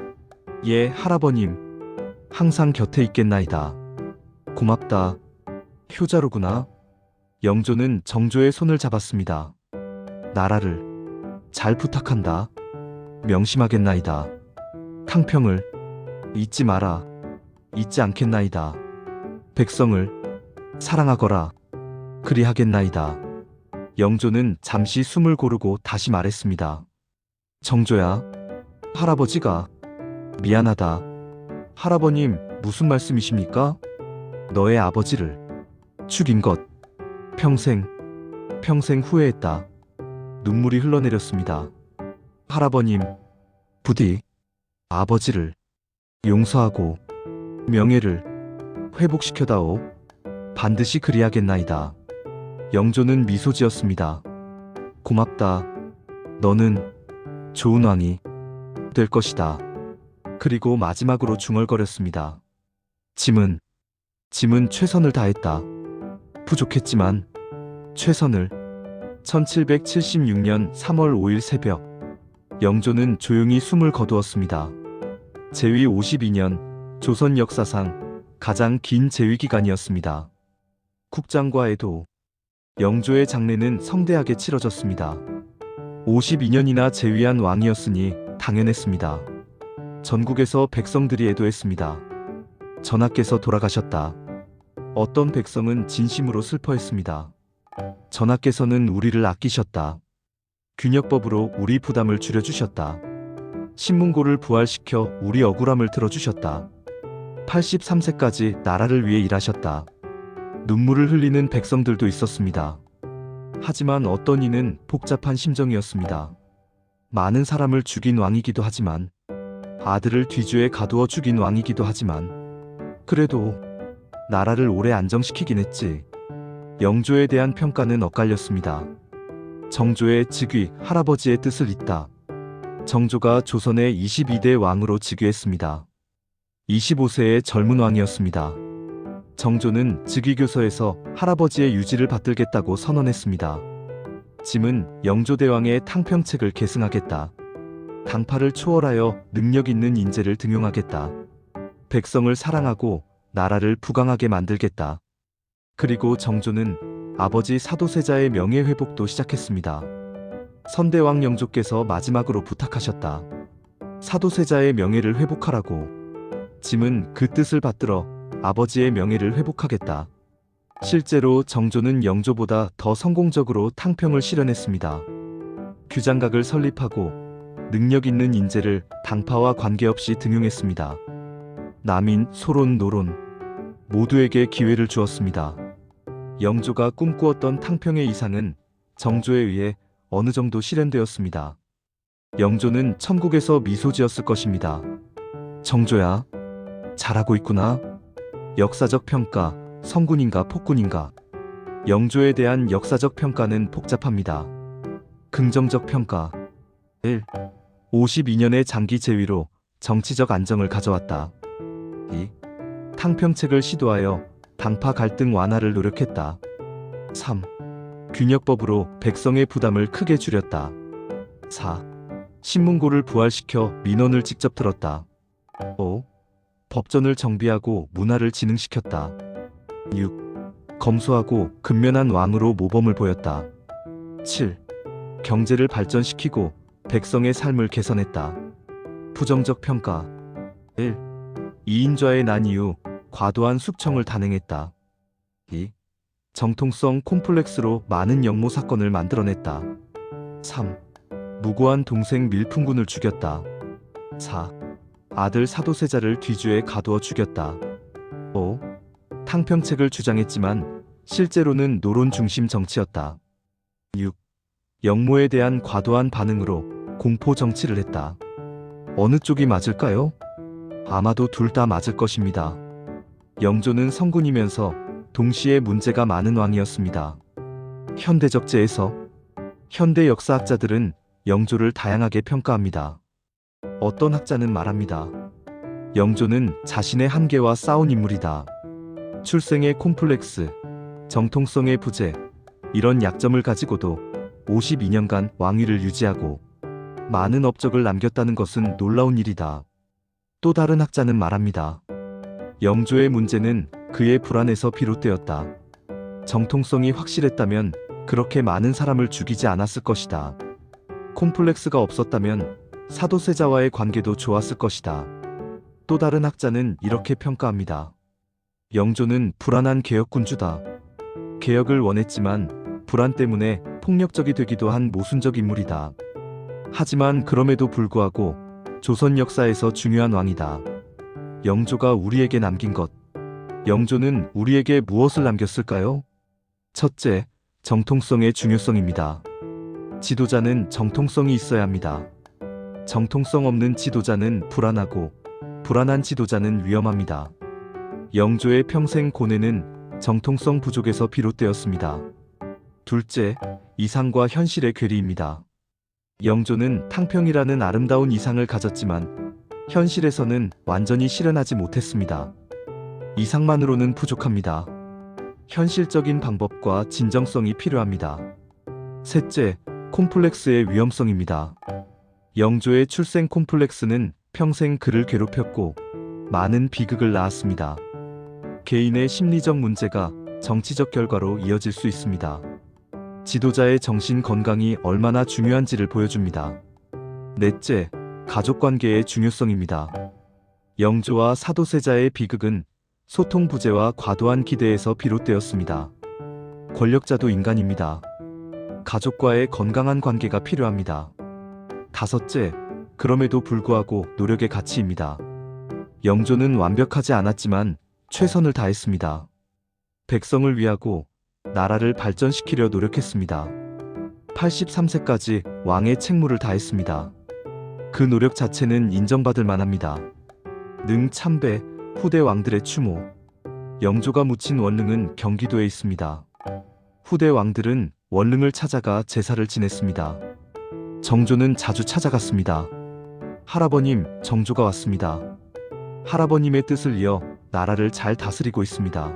예, 할아버님. 항상 곁에 있겠나이다. 고맙다. 효자로구나. 영조는 정조의 손을 잡았습니다. 나라를 잘 부탁한다. 명심하겠나이다. 탕평을 잊지 마라. 잊지 않겠나이다. 백성을 사랑하거라. 그리하겠나이다. 영조는 잠시 숨을 고르고 다시 말했습니다. 정조야, 할아버지가 미안하다. 할아버님, 무슨 말씀이십니까? 너의 아버지를 죽인 것 평생 후회했다. 눈물이 흘러내렸습니다. 할아버님, 부디 아버지를 용서하고 명예를 회복시켜다오. 반드시 그리하겠나이다. 영조는 미소 지었습니다. 고맙다. 너는 좋은 왕이 될 것이다. 그리고 마지막으로 중얼거렸습니다. 짐은 최선을 다했다. 부족했지만 최선을. 1776년 3월 5일 새벽 영조는 조용히 숨을 거두었습니다. 제위 52년 조선 역사상 가장 긴 재위 기간이었습니다. 국장과 애도, 영조의 장례는 성대하게 치러졌습니다. 52년이나 재위한 왕이었으니 당연했습니다. 전국에서 백성들이 애도했습니다. 전하께서 돌아가셨다. 어떤 백성은 진심으로 슬퍼했습니다. 전하께서는 우리를 아끼셨다. 균역법으로 우리 부담을 줄여주셨다. 신문고를 부활시켜 우리 억울함을 들어주셨다. 83세까지 나라를 위해 일하셨다. 눈물을 흘리는 백성들도 있었습니다. 하지만 어떤 이는 복잡한 심정이었습니다. 많은 사람을 죽인 왕이기도 하지만, 아들을 뒤주에 가두어 죽인 왕이기도 하지만, 그래도 나라를 오래 안정시키긴 했지. 영조에 대한 평가는 엇갈렸습니다. 정조의 즉위, 할아버지의 뜻을 잇다. 정조가 조선의 22대 왕으로 즉위했습니다. 25세의 젊은 왕이었습니다. 정조는 즉위교서에서 할아버지의 유지를 받들겠다고 선언했습니다. 짐은 영조대왕의 탕평책을 계승하겠다. 당파를 초월하여 능력 있는 인재를 등용하겠다. 백성을 사랑하고 나라를 부강하게 만들겠다. 그리고 정조는 아버지 사도세자의 명예회복도 시작했습니다. 선대왕 영조께서 마지막으로 부탁하셨다. 사도세자의 명예를 회복하라고. 짐은 그 뜻을 받들어 아버지의 명예를 회복하겠다. 실제로 정조는 영조보다 더 성공적으로 탕평을 실현했습니다. 규장각을 설립하고 능력 있는 인재를 당파와 관계없이 등용했습니다. 남인, 소론, 노론 모두에게 기회를 주었습니다. 영조가 꿈꾸었던 탕평의 이상은 정조에 의해 어느 정도 실현되었습니다. 영조는 천국에서 미소 지었을 것입니다. 정조야, 잘하고 있구나. 역사적 평가, 성군인가 폭군인가. 영조에 대한 역사적 평가는 복잡합니다. 긍정적 평가 1. 52년의 장기 재위로 정치적 안정을 가져왔다. 2. 탕평책을 시도하여 당파 갈등 완화를 노력했다. 3. 균역법으로 백성의 부담을 크게 줄였다. 4. 신문고를 부활시켜 민원을 직접 들었다. 5. 법전을 정비하고 문화를 진흥시켰다. 6. 검소하고 근면한 왕으로 모범을 보였다. 7. 경제를 발전시키고 백성의 삶을 개선했다. 부정적 평가 1. 이인좌의 난 이후 과도한 숙청을 단행했다. 2. 정통성 콤플렉스로 많은 역모 사건을 만들어냈다. 3. 무고한 동생 밀풍군을 죽였다. 4. 아들 사도세자를 뒤주에 가두어 죽였다. 5. 탕평책을 주장했지만 실제로는 노론 중심 정치였다. 6. 역모에 대한 과도한 반응으로 공포 정치를 했다. 어느 쪽이 맞을까요? 아마도 둘 다 맞을 것입니다. 영조는 성군이면서 동시에 문제가 많은 왕이었습니다. 현대적재에서 현대 역사학자들은 영조를 다양하게 평가합니다. 어떤 학자는 말합니다. 영조는 자신의 한계와 싸운 인물이다. 출생의 콤플렉스, 정통성의 부재, 이런 약점을 가지고도 52년간 왕위를 유지하고 많은 업적을 남겼다는 것은 놀라운 일이다. 또 다른 학자는 말합니다. 영조의 문제는 그의 불안에서 비롯되었다. 정통성이 확실했다면 그렇게 많은 사람을 죽이지 않았을 것이다. 콤플렉스가 없었다면 사도세자와의 관계도 좋았을 것이다. 또 다른 학자는 이렇게 평가합니다. 영조는 불안한 개혁군주다. 개혁을 원했지만 불안 때문에 폭력적이 되기도 한 모순적 인물이다. 하지만 그럼에도 불구하고 조선 역사에서 중요한 왕이다. 영조가 우리에게 남긴 것. 영조는 우리에게 무엇을 남겼을까요? 첫째, 정통성의 중요성입니다. 지도자는 정통성이 있어야 합니다. 정통성 없는 지도자는 불안하고 불안한 지도자는 위험합니다. 영조의 평생 고뇌는 정통성 부족에서 비롯되었습니다. 둘째, 이상과 현실의 괴리입니다. 영조는 탕평이라는 아름다운 이상을 가졌지만 현실에서는 완전히 실현하지 못했습니다. 이상만으로는 부족합니다. 현실적인 방법과 진정성이 필요합니다. 셋째, 콤플렉스의 위험성입니다. 영조의 출생 콤플렉스는 평생 그를 괴롭혔고 많은 비극을 낳았습니다. 개인의 심리적 문제가 정치적 결과로 이어질 수 있습니다. 지도자의 정신 건강이 얼마나 중요한지를 보여줍니다. 넷째, 가족관계의 중요성입니다. 영조와 사도세자의 비극은 소통 부재와 과도한 기대에서 비롯되었습니다. 권력자도 인간입니다. 가족과의 건강한 관계가 필요합니다. 다섯째, 그럼에도 불구하고 노력의 가치입니다. 영조는 완벽하지 않았지만 최선을 다했습니다. 백성을 위하고 나라를 발전시키려 노력했습니다. 83세까지 왕의 책무를 다했습니다. 그 노력 자체는 인정받을 만합니다. 능참배, 후대 왕들의 추모. 영조가 묻힌 원릉은 경기도에 있습니다. 후대 왕들은 원릉을 찾아가 제사를 지냈습니다. 정조는 자주 찾아갔습니다. 할아버님, 정조가 왔습니다. 할아버님의 뜻을 이어 나라를 잘 다스리고 있습니다.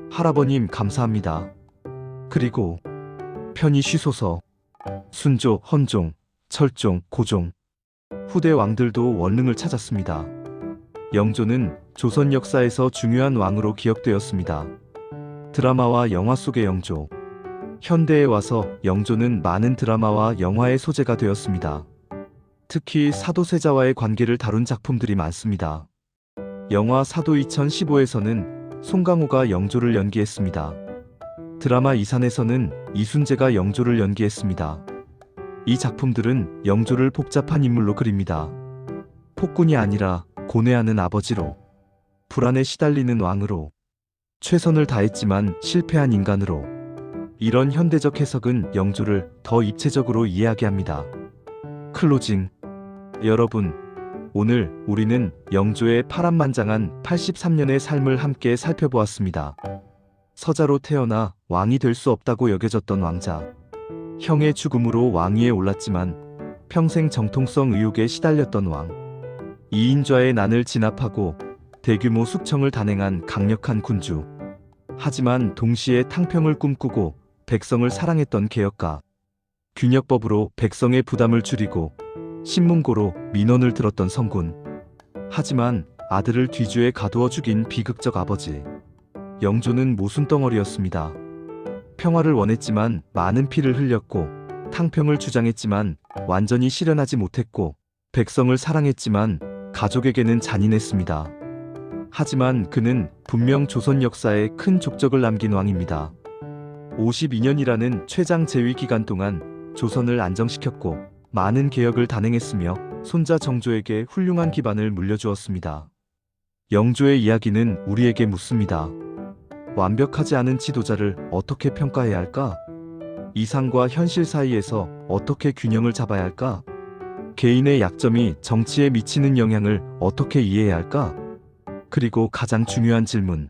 할아버님, 감사합니다. 그리고 편히 쉬소서. 순조, 헌종, 철종, 고종. 후대 왕들도 원릉을 찾았습니다. 영조는 조선 역사에서 중요한 왕으로 기억되었습니다. 드라마와 영화 속의 영조. 현대에 와서 영조는 많은 드라마와 영화의 소재가 되었습니다. 특히 사도세자와의 관계를 다룬 작품들이 많습니다. 영화 사도 2015에서는 송강호가 영조를 연기했습니다. 드라마 이산에서는 이순재가 영조를 연기했습니다. 이 작품들은 영조를 복잡한 인물로 그립니다. 폭군이 아니라 고뇌하는 아버지로, 불안에 시달리는 왕으로, 최선을 다했지만 실패한 인간으로. 이런 현대적 해석은 영조를 더 입체적으로 이해하게 합니다. 클로징. 여러분, 오늘 우리는 영조의 파란만장한 83년의 삶을 함께 살펴보았습니다. 서자로 태어나 왕이 될 수 없다고 여겨졌던 왕자. 형의 죽음으로 왕위에 올랐지만 평생 정통성 의혹에 시달렸던 왕. 이인좌의 난을 진압하고 대규모 숙청을 단행한 강력한 군주. 하지만 동시에 탕평을 꿈꾸고 백성을 사랑했던 개혁가. 균역법으로 백성의 부담을 줄이고 신문고로 민원을 들었던 성군. 하지만 아들을 뒤주에 가두어 죽인 비극적 아버지. 영조는 모순덩어리였습니다. 평화를 원했지만 많은 피를 흘렸고, 탕평을 주장했지만 완전히 실현하지 못했고, 백성을 사랑했지만 가족에게는 잔인했습니다. 하지만 그는 분명 조선 역사에 큰 족적을 남긴 왕입니다. 52년이라는 최장 재위 기간 동안 조선을 안정시켰고 많은 개혁을 단행했으며 손자 정조에게 훌륭한 기반을 물려주었습니다. 영조의 이야기는 우리에게 묻습니다. 완벽하지 않은 지도자를 어떻게 평가해야 할까? 이상과 현실 사이에서 어떻게 균형을 잡아야 할까? 개인의 약점이 정치에 미치는 영향을 어떻게 이해해야 할까? 그리고 가장 중요한 질문.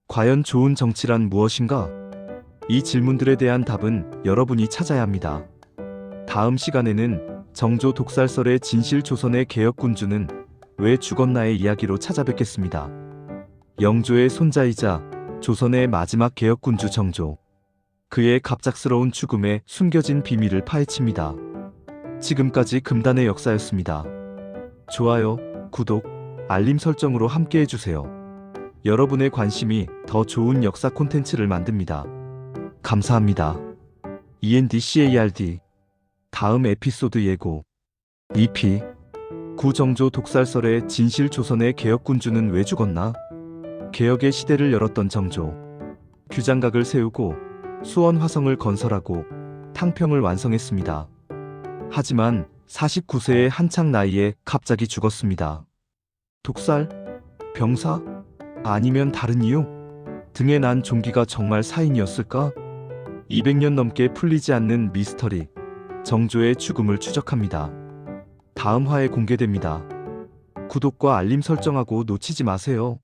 과연 좋은 정치란 무엇인가? 이 질문들에 대한 답은 여러분이 찾아야 합니다. 다음 시간에는 정조 독살설의 진실 조선의 개혁군주는 왜 죽었나의 이야기로 찾아뵙겠습니다. 영조의 손자이자 조선의 마지막 개혁군주 정조. 그의 갑작스러운 죽음에 숨겨진 비밀을 파헤칩니다. 지금까지 금단의 역사였습니다. 좋아요, 구독, 알림 설정으로 함께 해주세요. 여러분의 관심이 더 좋은 역사 콘텐츠를 만듭니다. 감사합니다. ENDCARD. 다음 에피소드 예고. EP. 구정조 독살설의 진실 조선의 개혁군주는 왜 죽었나? 개혁의 시대를 열었던 정조. 규장각을 세우고 수원 화성을 건설하고 탕평을 완성했습니다. 하지만 49세의 한창 나이에 갑자기 죽었습니다. 독살? 병사? 아니면 다른 이유? 등에 난 종기가 정말 사인이었을까? 200년 넘게 풀리지 않는 미스터리. 정조의 죽음을 추적합니다. 다음 화에 공개됩니다. 구독과 알림 설정하고 놓치지 마세요.